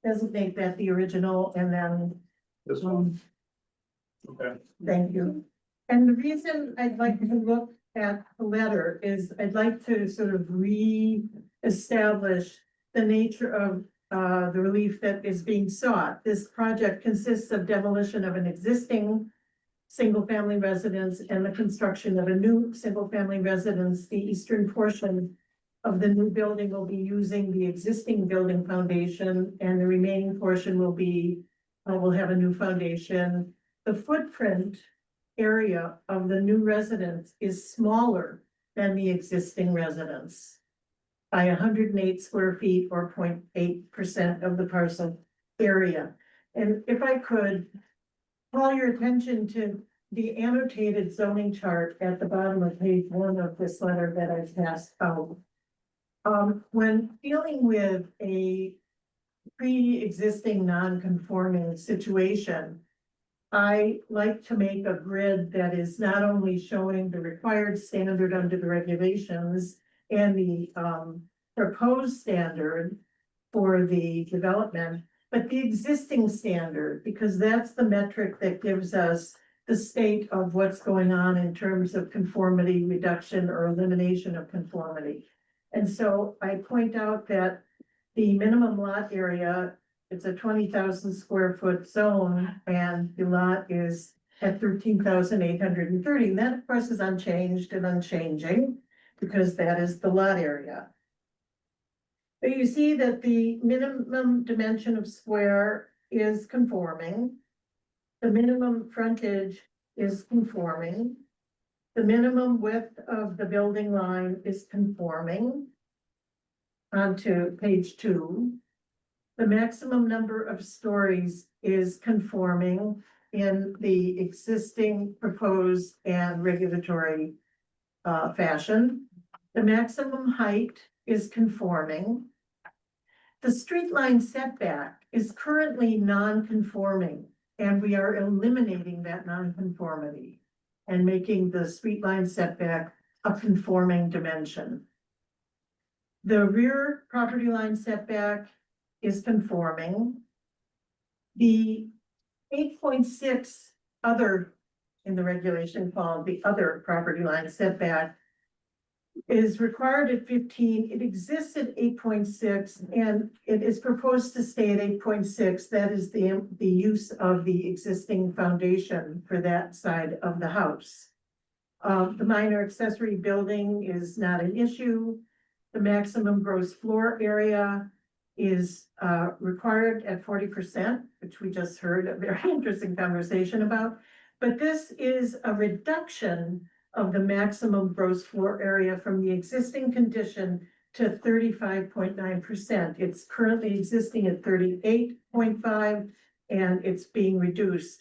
Speaker 7: designate that the original, and then
Speaker 5: This one. Okay.
Speaker 7: thank you. And the reason I'd like to look at the letter is I'd like to sort of re-establish the nature of the relief that is being sought. This project consists of demolition of an existing single-family residence and the construction of a new single-family residence. The eastern portion of the new building will be using the existing building foundation, and the remaining portion will have a new foundation. The footprint area of the new residence is smaller than the existing residence by 108 square feet or 0.8% of the parcel area. And if I could call your attention to the annotated zoning chart at the bottom of page 1 of this letter that I passed out. When dealing with a pre-existing non-conforming situation, I like to make a grid that is not only showing the required standard under the regulations and the proposed standard for the development, but the existing standard, because that's the metric that gives us the state of what's going on in terms of conformity reduction or elimination of conformity. And so I point out that the minimum lot area, it's a 20,000 square foot zone, and the lot is at 13,830. And that of course is unchanged and unchanging because that is the lot area. But you see that the minimum dimension of square is conforming. The minimum frontage is conforming. The minimum width of the building line is conforming. Onto page 2. The maximum number of stories is conforming in the existing proposed and regulatory fashion. The maximum height is conforming. The street line setback is currently non-conforming, and we are eliminating that non-conformity. and making the street line setback a conforming dimension. The rear property line setback is conforming. The 8.6 other in the regulation called the other property line setback is required at 15. It exists at 8.6 and it is proposed to stay at 8.6. That is the use of the existing foundation for that side of the house. The minor accessory building is not an issue. The maximum gross floor area is required at 40%, which we just heard a very interesting conversation about. But this is a reduction of the maximum gross floor area from the existing condition to 35.9%. It's currently existing at 38.5, and it's being reduced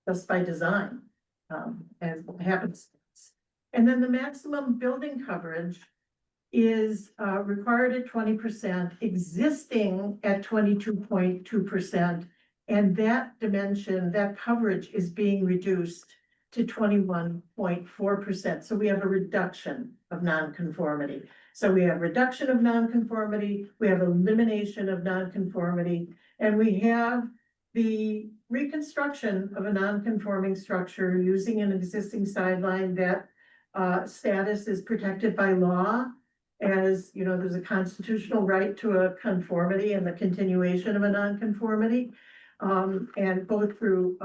Speaker 7: just by design, as happens. And then the maximum building coverage is required at 20%, existing at 22.2%, and that dimension, that coverage is being reduced to 21.4%. So we have a reduction of nonconformity. So we have reduction of nonconformity, we have elimination of nonconformity, and we have the reconstruction of a nonconforming structure using an existing sideline. That status is protected by law. As you know, there's a constitutional right to a conformity and the continuation of a nonconformity. And both through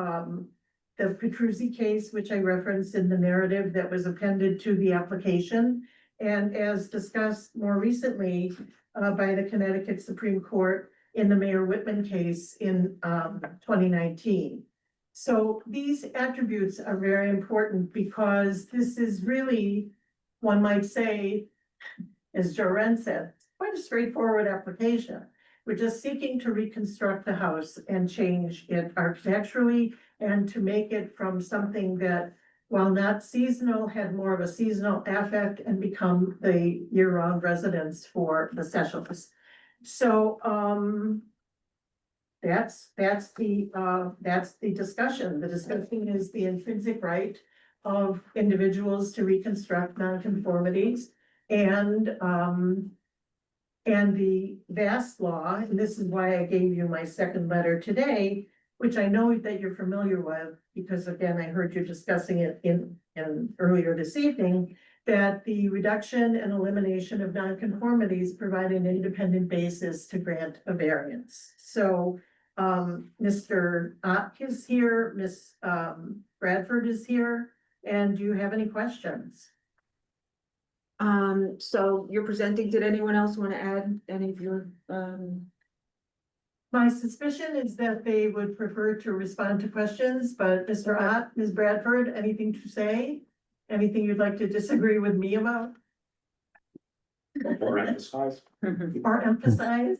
Speaker 7: the Petruzzi case, which I referenced in the narrative that was appended to the application, and as discussed more recently by the Connecticut Supreme Court in the Mayor Whitman case in 2019. So these attributes are very important because this is really, one might say, as Joren said, quite a straightforward application. We're just seeking to reconstruct the house and change it architecturally and to make it from something that, while not seasonal, had more of a seasonal affect and become the year-round residence for the Seychelles. So that's the discussion. The discussion is the intrinsic right of individuals to reconstruct nonconformities and the vast law, and this is why I gave you my second letter today, which I know that you're familiar with, because again, I heard you discussing it in earlier this evening, that the reduction and elimination of nonconformities provide an independent basis to grant a variance. So Mr. Ock is here, Ms. Bradford is here, and do you have any questions?
Speaker 3: So you're presenting, did anyone else want to add any of your,
Speaker 7: My suspicion is that they would prefer to respond to questions, but Mr. Ott, Ms. Bradford, anything to say? Anything you'd like to disagree with me about
Speaker 9: Or emphasize.
Speaker 7: or emphasize?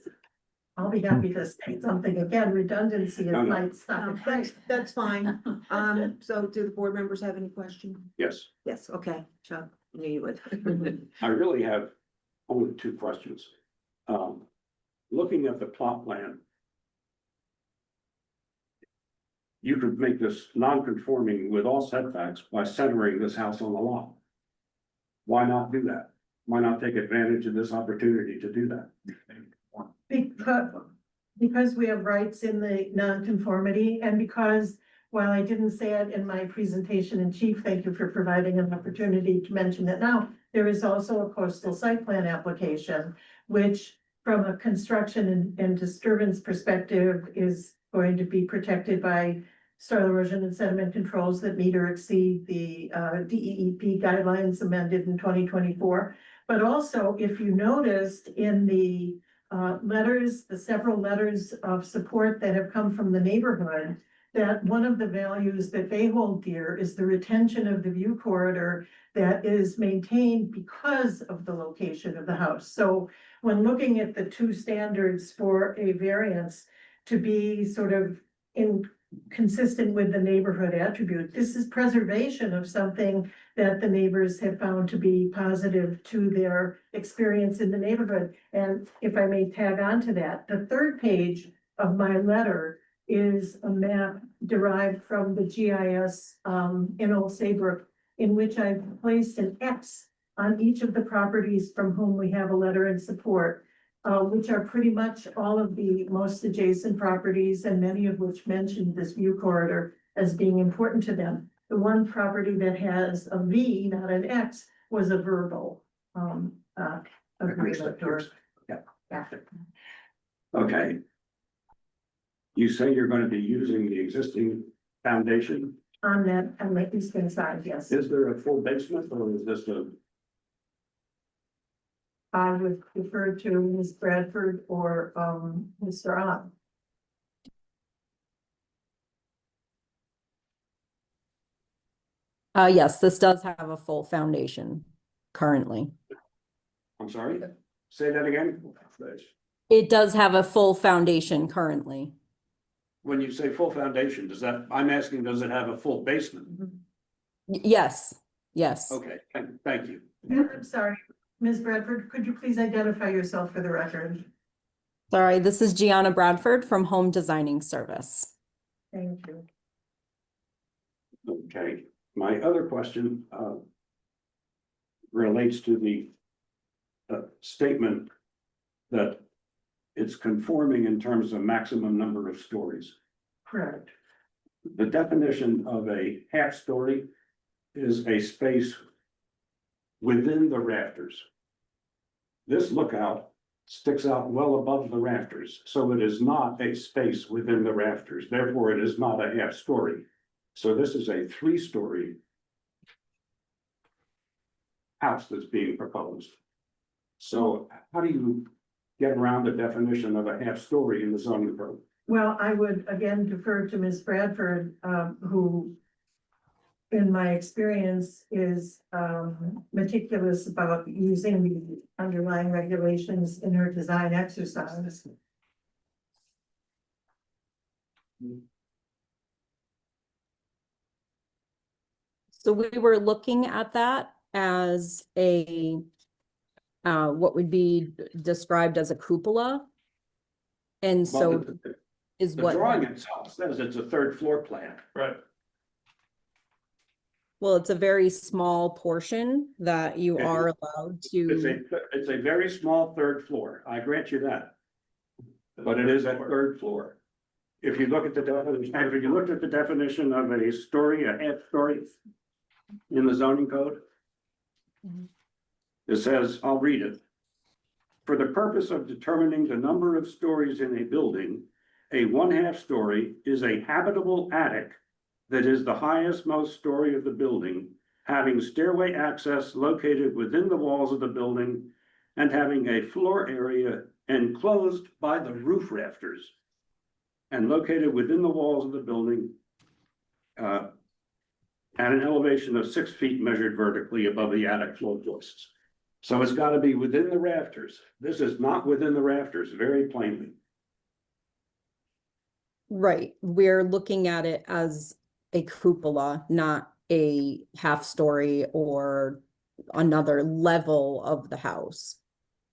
Speaker 7: I'll be happy to say something. Again, redundancy is my stuff.
Speaker 3: that's fine. So do the board members have any questions?
Speaker 9: Yes,
Speaker 3: Yes, okay, Chuck, I knew you would.
Speaker 9: I really have only two questions. Looking at the plot plan, you could make this non-conforming with all setbacks by centering this house on the lot. Why not do that? Why not take advantage of this opportunity to do that?
Speaker 7: Because we have rights in the nonconformity, and because while I didn't say it in my presentation in chief, thank you for providing an opportunity to mention it now. There is also a coastal site plan application, which from a construction and disturbance perspective is going to be protected by soil erosion and sediment controls that meet or exceed the DEEP guidelines amended in 2024. But also, if you noticed in the letters, the several letters of support that have come from the neighborhood, that one of the values that they hold dear is the retention of the view corridor that is maintained because of the location of the house. So when looking at the two standards for a variance to be sort of consistent with the neighborhood attribute, this is preservation of something that the neighbors have found to be positive to their experience in the neighborhood. And if I may tag on to that, the third page of my letter is a map derived from the GIS, in Old Saybrook, in which I've placed an X on each of the properties from whom we have a letter in support, which are pretty much all of the most adjacent properties, and many of which mentioned this view corridor as being important to them. The one property that has a V, not an X, was a verbal, agreement or.
Speaker 9: Yeah.
Speaker 7: Yeah.
Speaker 9: Okay. You say you're gonna be using the existing foundation.
Speaker 7: On the eastern side, yes.
Speaker 9: Is there a full basement or is this a,
Speaker 7: I would defer to Ms. Bradford or, Mr. Ott.
Speaker 12: Yes, this does have a full foundation currently.
Speaker 9: I'm sorry, say that again?
Speaker 12: It does have a full foundation currently.
Speaker 9: When you say full foundation, does that, I'm asking, does it have a full basement?
Speaker 12: Yes, yes.
Speaker 9: Okay, thank you.
Speaker 7: I'm sorry, Ms. Bradford, could you please identify yourself for the record?
Speaker 12: Sorry, this is Gianna Bradford from Home Designing Service.
Speaker 7: Thank you.
Speaker 9: Okay, my other question, relates to the statement that it's conforming in terms of maximum number of stories.
Speaker 7: Correct.
Speaker 9: The definition of a half story is a space within the rafters. This lookout sticks out well above the rafters, so it is not a space within the rafters, therefore it is not a half story. So this is a 3-story house that's being proposed. So how do you get around the definition of a half story in the zoning code?
Speaker 7: Well, I would again defer to Ms. Bradford, who, in my experience, is meticulous about using the underlying regulations in her design exercise.
Speaker 12: So we were looking at that as a what would be described as a cupola. And
Speaker 9: Well,
Speaker 12: so is
Speaker 9: the
Speaker 12: what,
Speaker 9: drawing itself says it's a 3rd floor plan.
Speaker 4: Right.
Speaker 12: well, it's a very small portion that you are allowed to.
Speaker 9: It's a very small 3rd floor, I grant you that. But it is a 3rd floor. If you look at the definition, if you looked at the definition of a story, a half story in the zoning code, it says, I'll read it. For the purpose of determining the number of stories in a building, a 1/2 story is a habitable attic that is the highest most story of the building, having stairway access located within the walls of the building and having a floor area enclosed by the roof rafters and located within the walls of the building at an elevation of 6 feet measured vertically above the attic floor joists. So it's got to be within the rafters. This is not within the rafters, very plainly.
Speaker 12: Right, we're looking at it as a cupola, not a half story or another level of the house.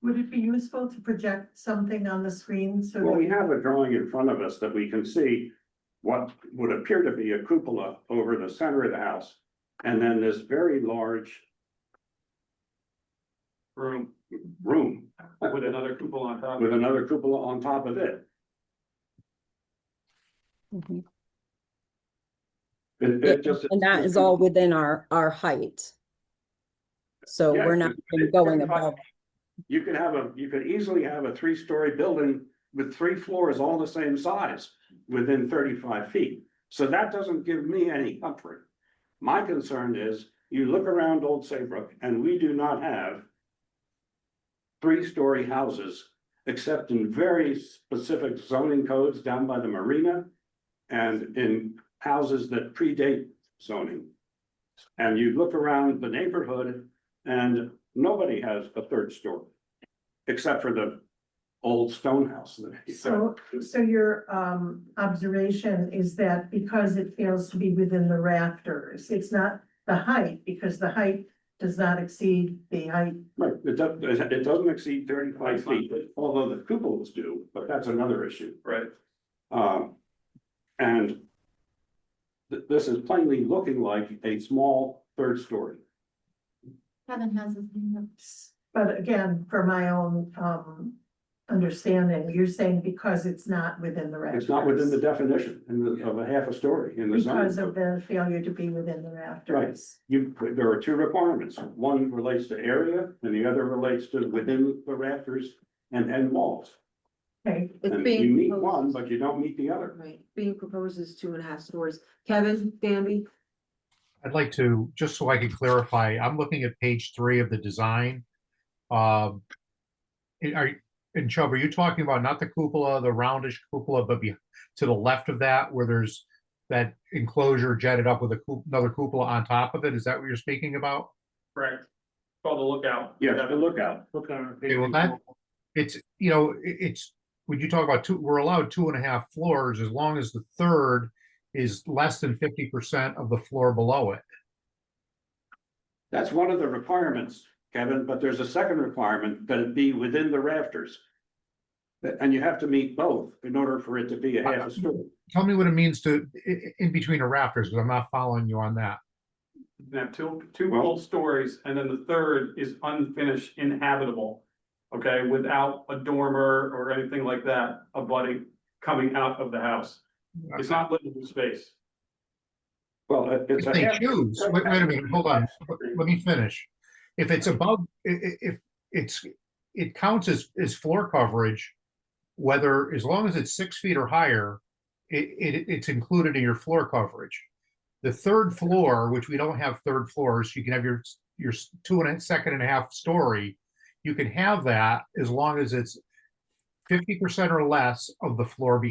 Speaker 7: Would it be useful to project something on the screen so
Speaker 9: Well,
Speaker 7: that
Speaker 9: we have a drawing in front of us that we can see what would appear to be a cupola over the center of the house. And then this very large
Speaker 4: Room
Speaker 9: room
Speaker 4: with another cupola on top.
Speaker 9: with another cupola on top of it.
Speaker 12: Mhm.
Speaker 9: It just.
Speaker 12: And that is all within our height. So
Speaker 9: Yeah,
Speaker 12: we're not
Speaker 9: it's
Speaker 12: even going
Speaker 9: 35
Speaker 12: above.
Speaker 9: You could easily have a 3-story building with 3 floors all the same size within 35 feet. So that doesn't give me any comfort. My concern is you look around Old Saybrook and we do not have 3-story houses except in very specific zoning codes down by the marina and in houses that predate zoning. And you look around the neighborhood and nobody has a 3rd story, except for the old stone house.
Speaker 7: So your observation is that because it fails to be within the rafters, it's not the height, because the height does not exceed the height.
Speaker 9: Right, it doesn't exceed 35 feet, although the cupolas do, but that's another issue.
Speaker 4: Right.
Speaker 9: And this is plainly looking like a small third story.
Speaker 11: Kevin has his hand up.
Speaker 7: But again, for my own, understanding, you're saying because it's not within the rafters.
Speaker 9: It's not within the definition of a half a story in the zoning
Speaker 7: Because of
Speaker 9: code.
Speaker 7: the failure to be within the rafters.
Speaker 9: Right. There are two requirements. One relates to area and the other relates to within the rafters and walls.
Speaker 7: Okay,
Speaker 3: It's
Speaker 9: And
Speaker 3: being
Speaker 9: you meet
Speaker 3: proposed-
Speaker 9: one, but you don't meet the other.
Speaker 3: Right, being proposed is 2.5 stories. Kevin, Bambi?
Speaker 6: I'd like to, just so I can clarify, I'm looking at page 3 of the design. And Chubb, are you talking about not the cupola, the roundish cupola, but to the left of that, where there's that enclosure jetted up with another cupola on top of it? Is that what you're speaking about?
Speaker 4: Correct. Called the lookout.
Speaker 9: Yeah, the lookout.
Speaker 6: Okay, well, it's, it's, when you talk about we're allowed 2.5 floors as long as the third is less than 50% of the floor below it.
Speaker 9: That's one of the requirements, Kevin, but there's a second requirement that it be within the rafters. And you have to meet both in order for it to be a half a story.
Speaker 6: Tell me what it means to, in between the rafters, because I'm not following you on that.
Speaker 4: You can have two full stories, and then the third is unfinished, inhabitable. Okay, without a dormer or anything like that abutting, coming out of the house. It's not living space.
Speaker 9: Well, it's
Speaker 6: If
Speaker 9: a
Speaker 6: they
Speaker 9: half.
Speaker 6: choose, wait a minute, hold on, let me finish. If it's above, if it counts as floor coverage, whether, as long as it's 6 feet or higher, it's included in your floor coverage. The third floor, which we don't have third floors, you can have your 2.5 story. You can have that as long as it's 50% or less of the floor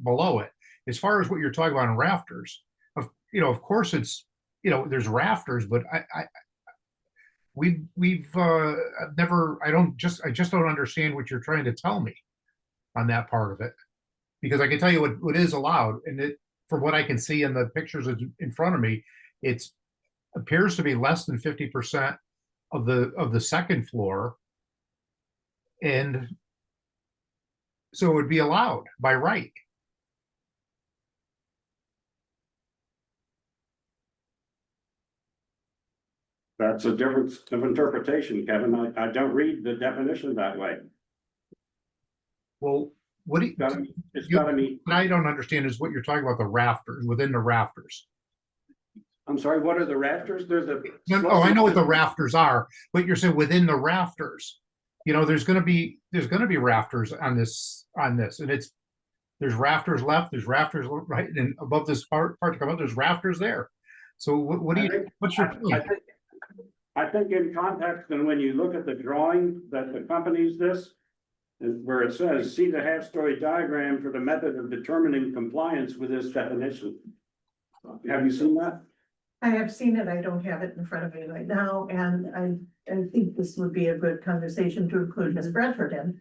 Speaker 6: below it. As far as what you're talking about in rafters, of course it's, there's rafters, but we've never, I just don't understand what you're trying to tell me on that part of it. Because I can tell you what is allowed, and from what I can see in the pictures in front of me, it appears to be less than 50% of the second floor. And so it would be allowed by right.
Speaker 9: That's a difference of interpretation, Kevin. I don't read the definition that way.
Speaker 6: Well, what do you,
Speaker 9: It's gotta meet.
Speaker 6: what I don't understand is what you're talking about, the rafters, within the rafters.
Speaker 9: I'm sorry, what are the rafters? There's a.
Speaker 6: Oh, I know what the rafters are, but you're saying within the rafters. There's gonna be rafters on this, and there's rafters left, there's rafters right, and above this part to come up, there's rafters there. So what's your point?
Speaker 9: I think in context, and when you look at the drawing that accompanies this, where it says, see the half-story diagram for the method of determining compliance with this definition. Have you seen that?
Speaker 7: I have seen it. I don't have it in front of me right now, and I think this would be a good conversation to include Ms. Bradford in.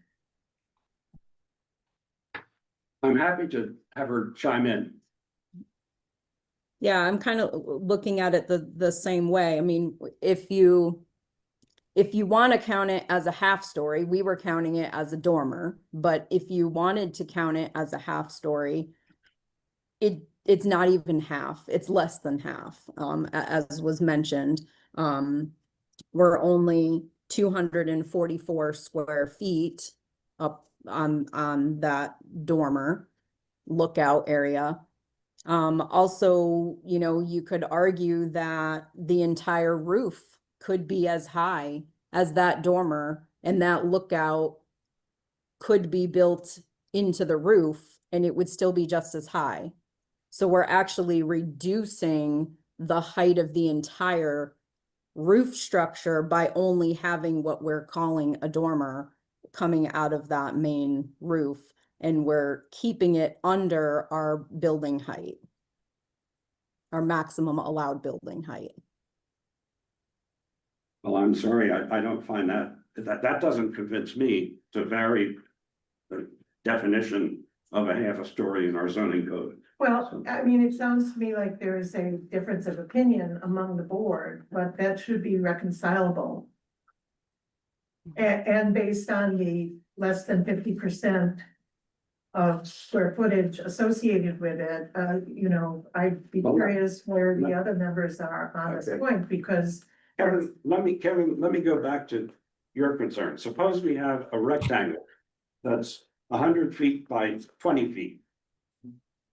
Speaker 9: I'm happy to have her chime in.
Speaker 12: Yeah, I'm kind of looking at it the same way. I mean, if you want to count it as a half story, we were counting it as a dormer, but if you wanted to count it as a half story, it's not even half, it's less than half. As was mentioned, we're only 244 square feet up on that dormer lookout area. Also, you could argue that the entire roof could be as high as that dormer, and that lookout could be built into the roof and it would still be just as high. So we're actually reducing the height of the entire roof structure by only having what we're calling a dormer coming out of that main roof. And we're keeping it under our building height, our maximum allowed building height.
Speaker 9: Well, I'm sorry, I don't find that doesn't convince me to vary the definition of a half a story in our zoning code.
Speaker 7: Well, I mean, it sounds to me like there is a difference of opinion among the board, but that should be reconcilable. And based on the less than 50% of square footage associated with it, you know, I'd be
Speaker 9: Well,
Speaker 7: curious where the other members are on this
Speaker 9: Okay.
Speaker 7: point, because
Speaker 9: Kevin, let me go back to your concern. Suppose we have a rectangle that's 100 feet by 20 feet.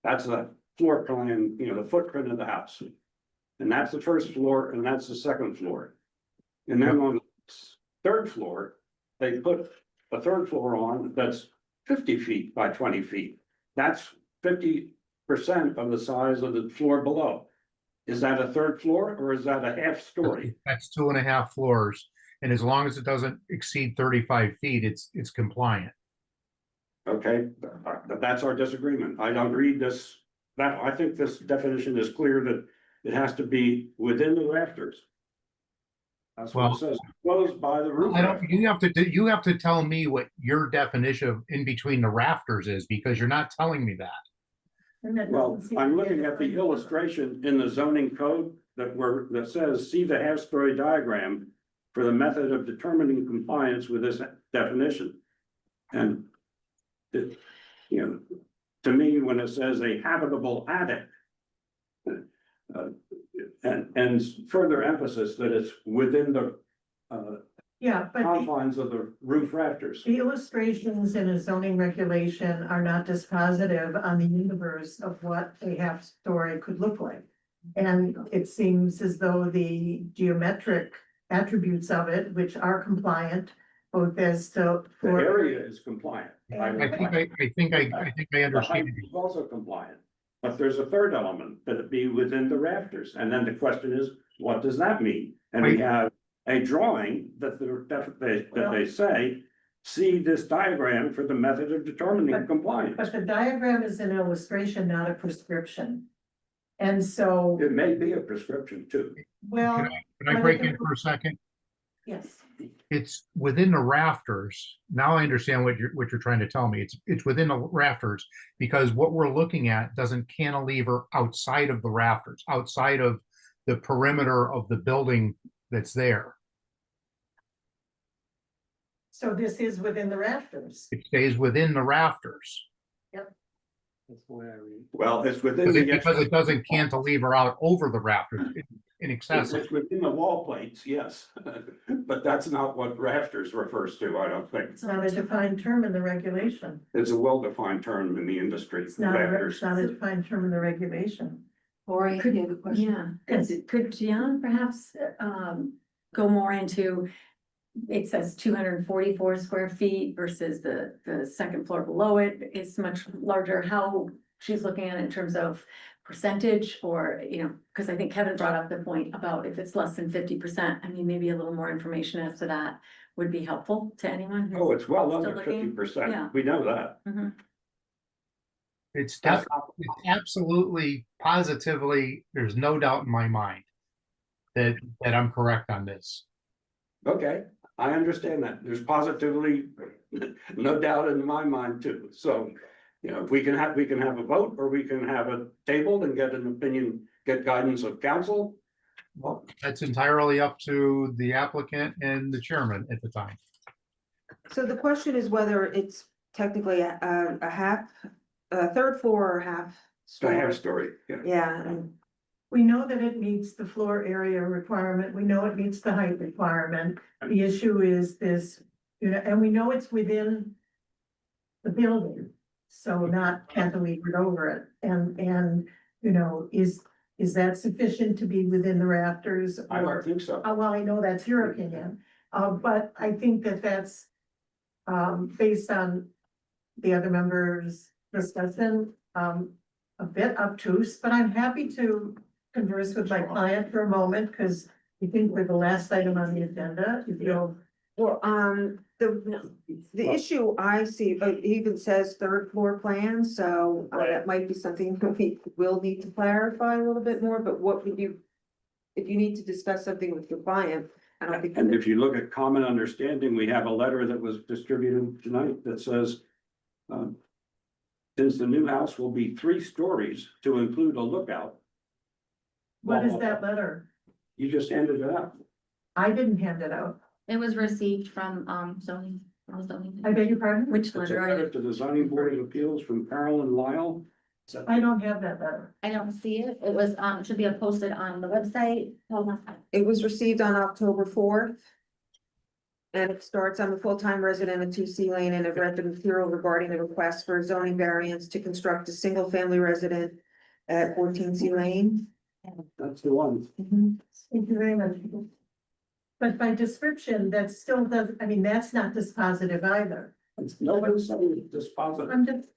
Speaker 9: That's the floor plan, you know, the footprint of the house. And that's the first floor and that's the second floor. And then on the third floor, they put a third floor on that's 50 feet by 20 feet. That's 50% of the size of the floor below. Is that a third floor or is that a half story?
Speaker 6: That's 2.5 floors, and as long as it doesn't exceed 35 feet, it's compliant.
Speaker 9: Okay, but that's our disagreement. I don't read this, that, I think this definition is clear that it has to be within the rafters. That's what
Speaker 6: Well,
Speaker 9: it says, closed by the roof.
Speaker 6: I don't,
Speaker 9: rafters.
Speaker 6: you have to tell me what your definition of in between the rafters is, because you're not telling me that.
Speaker 7: and that
Speaker 9: Well,
Speaker 7: doesn't seem
Speaker 9: I'm
Speaker 7: to be
Speaker 9: looking at the
Speaker 7: defined.
Speaker 9: illustration in the zoning code that says, see the half-story diagram for the method of determining compliance with this definition. And it, you know, to me, when it says a habitable attic, and further emphasis that it's within the
Speaker 7: Yeah, but
Speaker 9: confines of the roof rafters.
Speaker 7: the illustrations in a zoning regulation are not dispositive on the universe of what a half-story could look like. And it seems as though the geometric attributes of it, which are compliant, both as to.
Speaker 9: The area is compliant.
Speaker 6: I think I
Speaker 9: The
Speaker 6: understand.
Speaker 9: height is also compliant, but there's a third element that it be within the rafters, and then the question is, what does that mean? And we have a drawing that they say, see this diagram for the method of determining compliance.
Speaker 7: But the diagram is an illustration, not a prescription. And so,
Speaker 9: It may be a prescription too.
Speaker 7: well,
Speaker 6: Can I break in for a second?
Speaker 7: yes,
Speaker 6: It's within the rafters. Now I understand what you're trying to tell me. It's within the rafters, because what we're looking at doesn't cantilever outside of the rafters, outside of the perimeter of the building that's there.
Speaker 7: so this is within the rafters.
Speaker 6: It stays within the rafters.
Speaker 9: Well, it's within the.
Speaker 6: Because it doesn't cantilever out over the rafters in excess.
Speaker 9: It's within the wall plates, yes, but that's not what rafters refers to, I don't think.
Speaker 7: It's not a defined term in the regulation.
Speaker 9: It's a well-defined term in the industry.
Speaker 7: It's not a
Speaker 9: Rafters.
Speaker 7: defined term in the regulation.
Speaker 10: Lori,
Speaker 3: Could you have a question?
Speaker 10: yeah, could Gian perhaps, go more into, it says 244 square feet versus the second floor below it is much larger, how she's looking at it in terms of percentage, or, you know, because I think Kevin brought up the point about if it's less than 50%, I mean, maybe a little more information as to that would be helpful to anyone. who's
Speaker 9: Oh, it's well
Speaker 10: still
Speaker 9: under
Speaker 10: looking.
Speaker 9: 50%,
Speaker 10: Yeah.
Speaker 9: we know that.
Speaker 10: Mhm.
Speaker 6: It's absolutely, positively, there's no doubt in my mind that I'm correct on this.
Speaker 9: Okay, I understand that. There's positively no doubt in my mind too. So, you know, we can have a vote, or we can have a table and get an opinion, get guidance of council.
Speaker 6: Well, that's entirely up to the applicant and the chairman at the time.
Speaker 3: So the question is whether it's technically a third floor or half
Speaker 9: It's a half
Speaker 3: story.
Speaker 9: story.
Speaker 3: Yeah, and
Speaker 7: We know that it meets the floor area requirement, we know it meets the height requirement. The issue is this, you know, and we know it's within the building, so not cantilevered over it. And, you know, is that sufficient to be within the rafters?
Speaker 9: I
Speaker 7: or-
Speaker 9: don't think so.
Speaker 7: Well, I know that's your opinion, but I think that that's based on the other members' discussion, a bit obtuse, but I'm happy to converse with my client for a moment, because I think we're the last item on the agenda, if you'll.
Speaker 3: well, the issue I see, it even says third floor plan, so that might be something that we will need to clarify a little bit more, but what would you? If you need to discuss something with your client, I don't think.
Speaker 9: And if you look at common understanding, we have a letter that was distributed tonight that says, since the new house will be 3 stories to include a lookout.
Speaker 7: What is that letter?
Speaker 9: You just handed it out.
Speaker 7: I didn't hand it out.
Speaker 11: It was received from, zoning.
Speaker 7: I beg your pardon?
Speaker 10: Which
Speaker 9: It's a
Speaker 10: letter are
Speaker 9: letter
Speaker 10: you?
Speaker 9: to the zoning board of appeals from Carolyn Lyle.
Speaker 7: I don't have that letter.
Speaker 11: I don't see it. It was, should be posted on the website. Hold on.
Speaker 3: It was received on October fourth. And it starts, I'm a full-time resident of 2C Lane and have read the material regarding the request for zoning variance to construct a single-family resident at 14C Lane.
Speaker 9: That's the one.
Speaker 7: Thank you very much. But by description, that still doesn't, I mean, that's not dispositive either.
Speaker 9: Nobody's saying it's positive.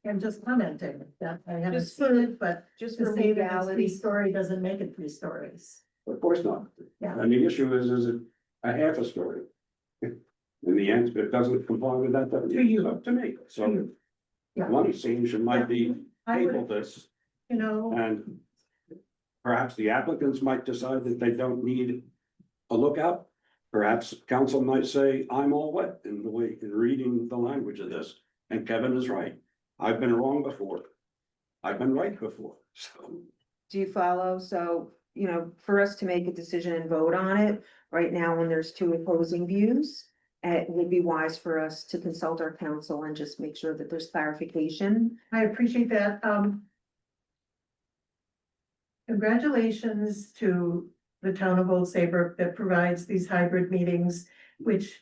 Speaker 7: I'm just commenting that I haven't
Speaker 3: Just
Speaker 7: seen
Speaker 3: for-
Speaker 7: it, but
Speaker 3: Just
Speaker 7: to
Speaker 3: for
Speaker 7: say that it's
Speaker 3: legality.
Speaker 7: three-story doesn't make it 3 stories.
Speaker 9: Of course not.
Speaker 7: Yeah.
Speaker 9: And the issue is it a half a story? And the answer, it doesn't comply with that, then
Speaker 7: To you.
Speaker 9: it's up to me. So
Speaker 7: Yeah.
Speaker 9: one seems it might be
Speaker 7: I
Speaker 9: table
Speaker 7: would,
Speaker 9: this,
Speaker 7: you know,
Speaker 9: and perhaps the applicants might decide that they don't need a lookout. Perhaps council might say, I'm all wet in the way, in reading the language of this, and Kevin is right. I've been wrong before. I've been right before, so.
Speaker 3: Do you follow? So, for us to make a decision and vote on it, right now, when there's two opposing views, it would be wise for us to consult our counsel and just make sure that there's clarification.
Speaker 7: I appreciate that. Congratulations to the town of Old Saybrook that provides these hybrid meetings, which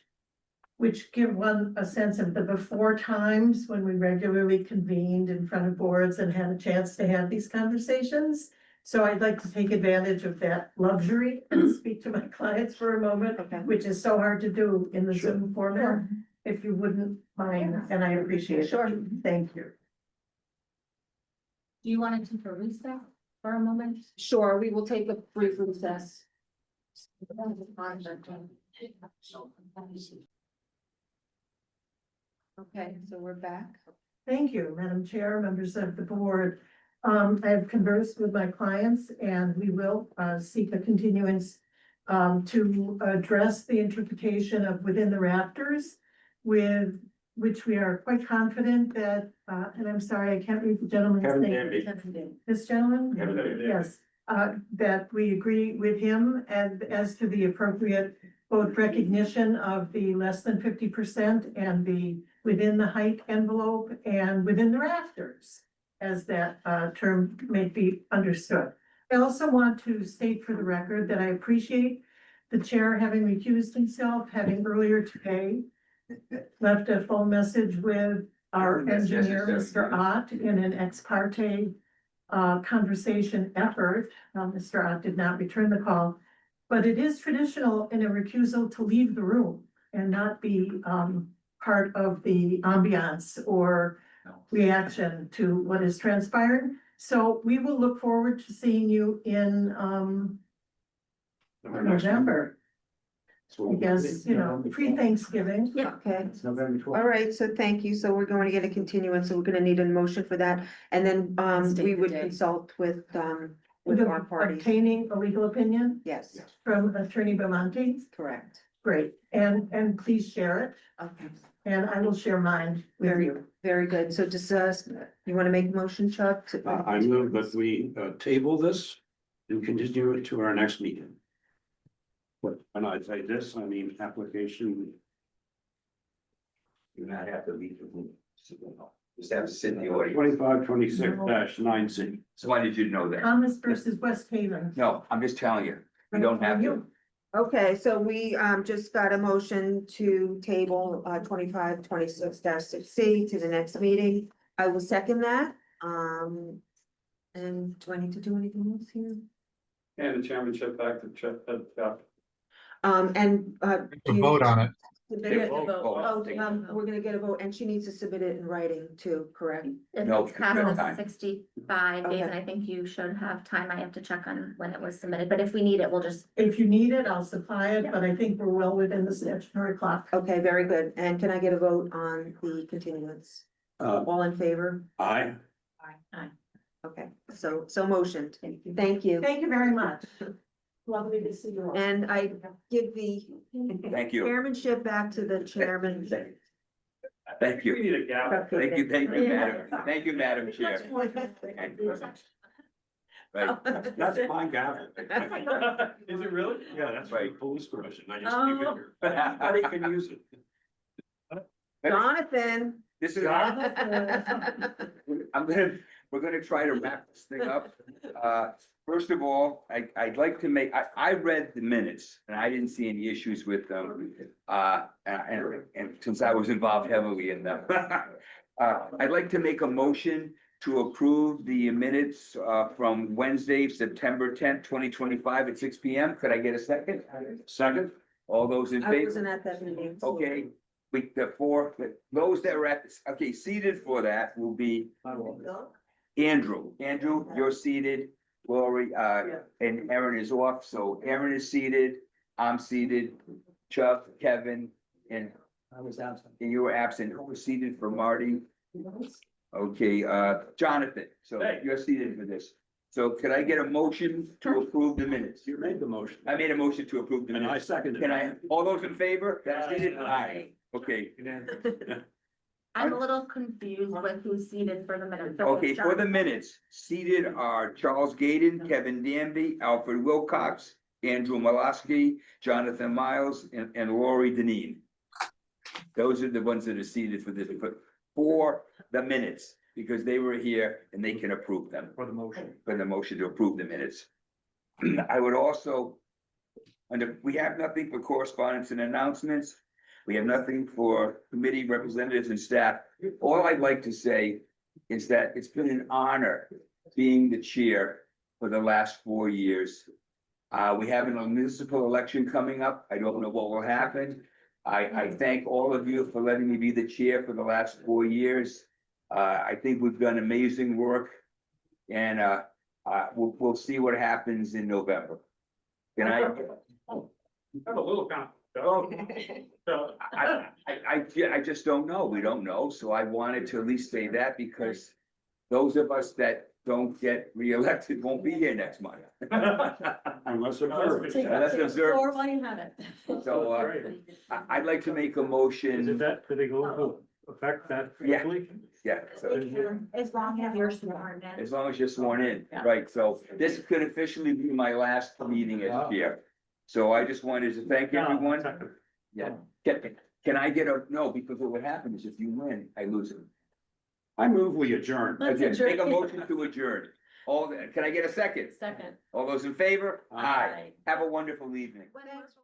Speaker 7: give one a sense of the before times when we regularly convened in front of boards and had a chance to have these conversations. So I'd like to take advantage of that luxury and speak to my clients for a moment,
Speaker 3: Okay.
Speaker 7: which is so hard to do in the
Speaker 9: Sure.
Speaker 7: Zoom format, if you wouldn't mind, and I appreciate it.
Speaker 3: Sure.
Speaker 7: Thank you.
Speaker 11: Do you want to take a recess for a moment?
Speaker 3: Sure, we will take a brief recess. Okay, so we're back.
Speaker 7: Thank you, Madam Chair, members of the board. I have conversed with my clients and we will seek a continuance to address the interpretation of within the rafters, with which we are quite confident that, and I'm sorry, I can't read the gentleman's
Speaker 9: Kevin
Speaker 7: name.
Speaker 9: Danby.
Speaker 7: This gentleman?
Speaker 9: Kevin Danby.
Speaker 7: Yes, that we agree with him and as to the appropriate both recognition of the less than 50% and the within the height envelope and within the rafters, as that term may be understood. I also want to state for the record that I appreciate the chair having recused himself, having earlier today left a phone message with our
Speaker 1: That's
Speaker 7: engineer,
Speaker 1: necessary.
Speaker 7: Mr. Ott, in an ex parte conversation effort. Mr. Ott did not return the call, but it is traditional in a recusal to leave the room and not be part of the ambiance or reaction to what is transpiring. So we will look forward to seeing you in November. I guess, pre-Thanksgiving.
Speaker 3: Yeah. Okay,
Speaker 9: It's November
Speaker 3: all
Speaker 9: 12th.
Speaker 3: right, so thank you. So we're going to get a continuance, so we're gonna need a motion for that. And then
Speaker 10: State
Speaker 3: we
Speaker 10: the
Speaker 3: would
Speaker 10: day.
Speaker 3: consult with our parties.
Speaker 7: Obtaining a legal opinion
Speaker 3: Yes,
Speaker 7: from Attorney Belmonte.
Speaker 3: correct.
Speaker 7: Great, and please share it,
Speaker 3: Okay,
Speaker 7: and I will share mine with
Speaker 3: very,
Speaker 7: you.
Speaker 3: very good. So just, you wanna make a motion, Chuck?
Speaker 9: I move that we table this and continue it to our next meeting. But when I say this, I mean application.
Speaker 1: You not have to leave the room. Just have to sit in the audience.
Speaker 9: 2526-9C.
Speaker 1: So why did you know that?
Speaker 7: Thomas versus West Haven.
Speaker 1: No, I'm just telling you, you don't have to.
Speaker 3: Okay, so we just got a motion to table 2526-6C to the next meeting. I will second that. And do I need to do anything else here?
Speaker 4: And the chairmanship back to check that.
Speaker 3: And
Speaker 6: To vote on it.
Speaker 1: They
Speaker 3: Oh,
Speaker 1: vote.
Speaker 3: we're gonna get a vote, and she needs to submit it in writing too, correct?
Speaker 11: If
Speaker 1: No,
Speaker 11: it's past
Speaker 1: no
Speaker 11: the
Speaker 1: time.
Speaker 11: 65 days,
Speaker 3: Okay.
Speaker 11: and I think you should have time. I have to check on when it was submitted, but if we need it, we'll just.
Speaker 7: If you need it, I'll supply it, but I think we're well within the statutory clock.
Speaker 3: Okay, very good. And can I get a vote on the continuance? All in favor?
Speaker 9: Aye.
Speaker 3: Okay, so motioned. Thank you.
Speaker 7: Thank you very much. Lovely to see you all.
Speaker 3: And I give the
Speaker 1: Thank you.
Speaker 3: chairmanship back to the chairman.
Speaker 1: Thank you.
Speaker 4: We need a gavel.
Speaker 3: Okay,
Speaker 1: Thank you, Madam. Thank you, Madam Chair. Right.
Speaker 9: That's my gavel.
Speaker 4: Is it really?
Speaker 9: Yeah, that's right, police commission. I just
Speaker 3: Oh.
Speaker 9: keep it here. Anybody can use it.
Speaker 3: Jonathan.
Speaker 1: This is, we're gonna try to wrap this thing up. First of all, I'd like to make, I read the minutes and I didn't see any issues with them. And since I was involved heavily in them. I'd like to make a motion to approve the minutes, from Wednesday, September tenth, 2025 at 6 p.m. Could I get a second?
Speaker 9: Second?
Speaker 1: All those in
Speaker 3: I
Speaker 1: favor?
Speaker 3: wasn't at that meeting.
Speaker 1: Okay, those that were okay, seated for that will be Andrew. Andrew, you're seated. Lori, and Aaron is off, so Aaron is seated, I'm seated, Chuck, Kevin, and
Speaker 8: I was absent.
Speaker 1: you were absent. Who was seated for Marty? Okay, Jonathan, so you're seated for this. So could I get a motion to approve the minutes?
Speaker 9: You made the motion.
Speaker 1: I made a motion to approve the
Speaker 9: And I
Speaker 1: minutes.
Speaker 9: seconded.
Speaker 1: Can I, all those in favor? That's seated? Aye. Okay,
Speaker 11: I'm a little confused with who's seated for the minutes.
Speaker 1: okay, for the minutes, seated are Charles Gaydon, Kevin Danby, Alfred Wilcox, Andrew Malosky, Jonathan Miles, and Lori Deneen. Those are the ones that are seated for this, for the minutes, because they were here and they can approve them.
Speaker 8: For the motion.
Speaker 1: For the motion to approve the minutes. I would also, we have nothing for correspondence and announcements. We have nothing for committee representatives and staff. All I'd like to say is that it's been an honor being the chair for the last 4 years. We have a municipal election coming up. I don't know what will happen. I thank all of you for letting me be the chair for the last 4 years. I think we've done amazing work, and we'll see what happens in November. Can I?
Speaker 4: Have a little count. So,
Speaker 1: I just don't know. We don't know. So I wanted to at least say that because those of us that don't get reelected won't be here next month.
Speaker 9: Unless observed.
Speaker 1: Let's observe.
Speaker 10: Or while you have it.
Speaker 1: So I'd like to make a motion.
Speaker 9: that, do they go into effect that
Speaker 1: Yeah.
Speaker 9: quickly?
Speaker 1: Yeah, so
Speaker 11: As long as you're sworn in.
Speaker 1: as long as you're sworn in,
Speaker 10: Yeah.
Speaker 1: right? So this could officially be my last meeting as chair. So I just wanted to thank everyone. Yeah, can I get a, no, because what would happen is if you win, I lose it.
Speaker 9: I move we adjourn.
Speaker 10: Let's
Speaker 1: Okay, make a
Speaker 10: adjourn.
Speaker 1: motion to adjourn. Can I get a second?
Speaker 10: Second.
Speaker 1: All those in favor?
Speaker 10: Aye.
Speaker 1: Have a wonderful evening.
Speaker 3: Thanks.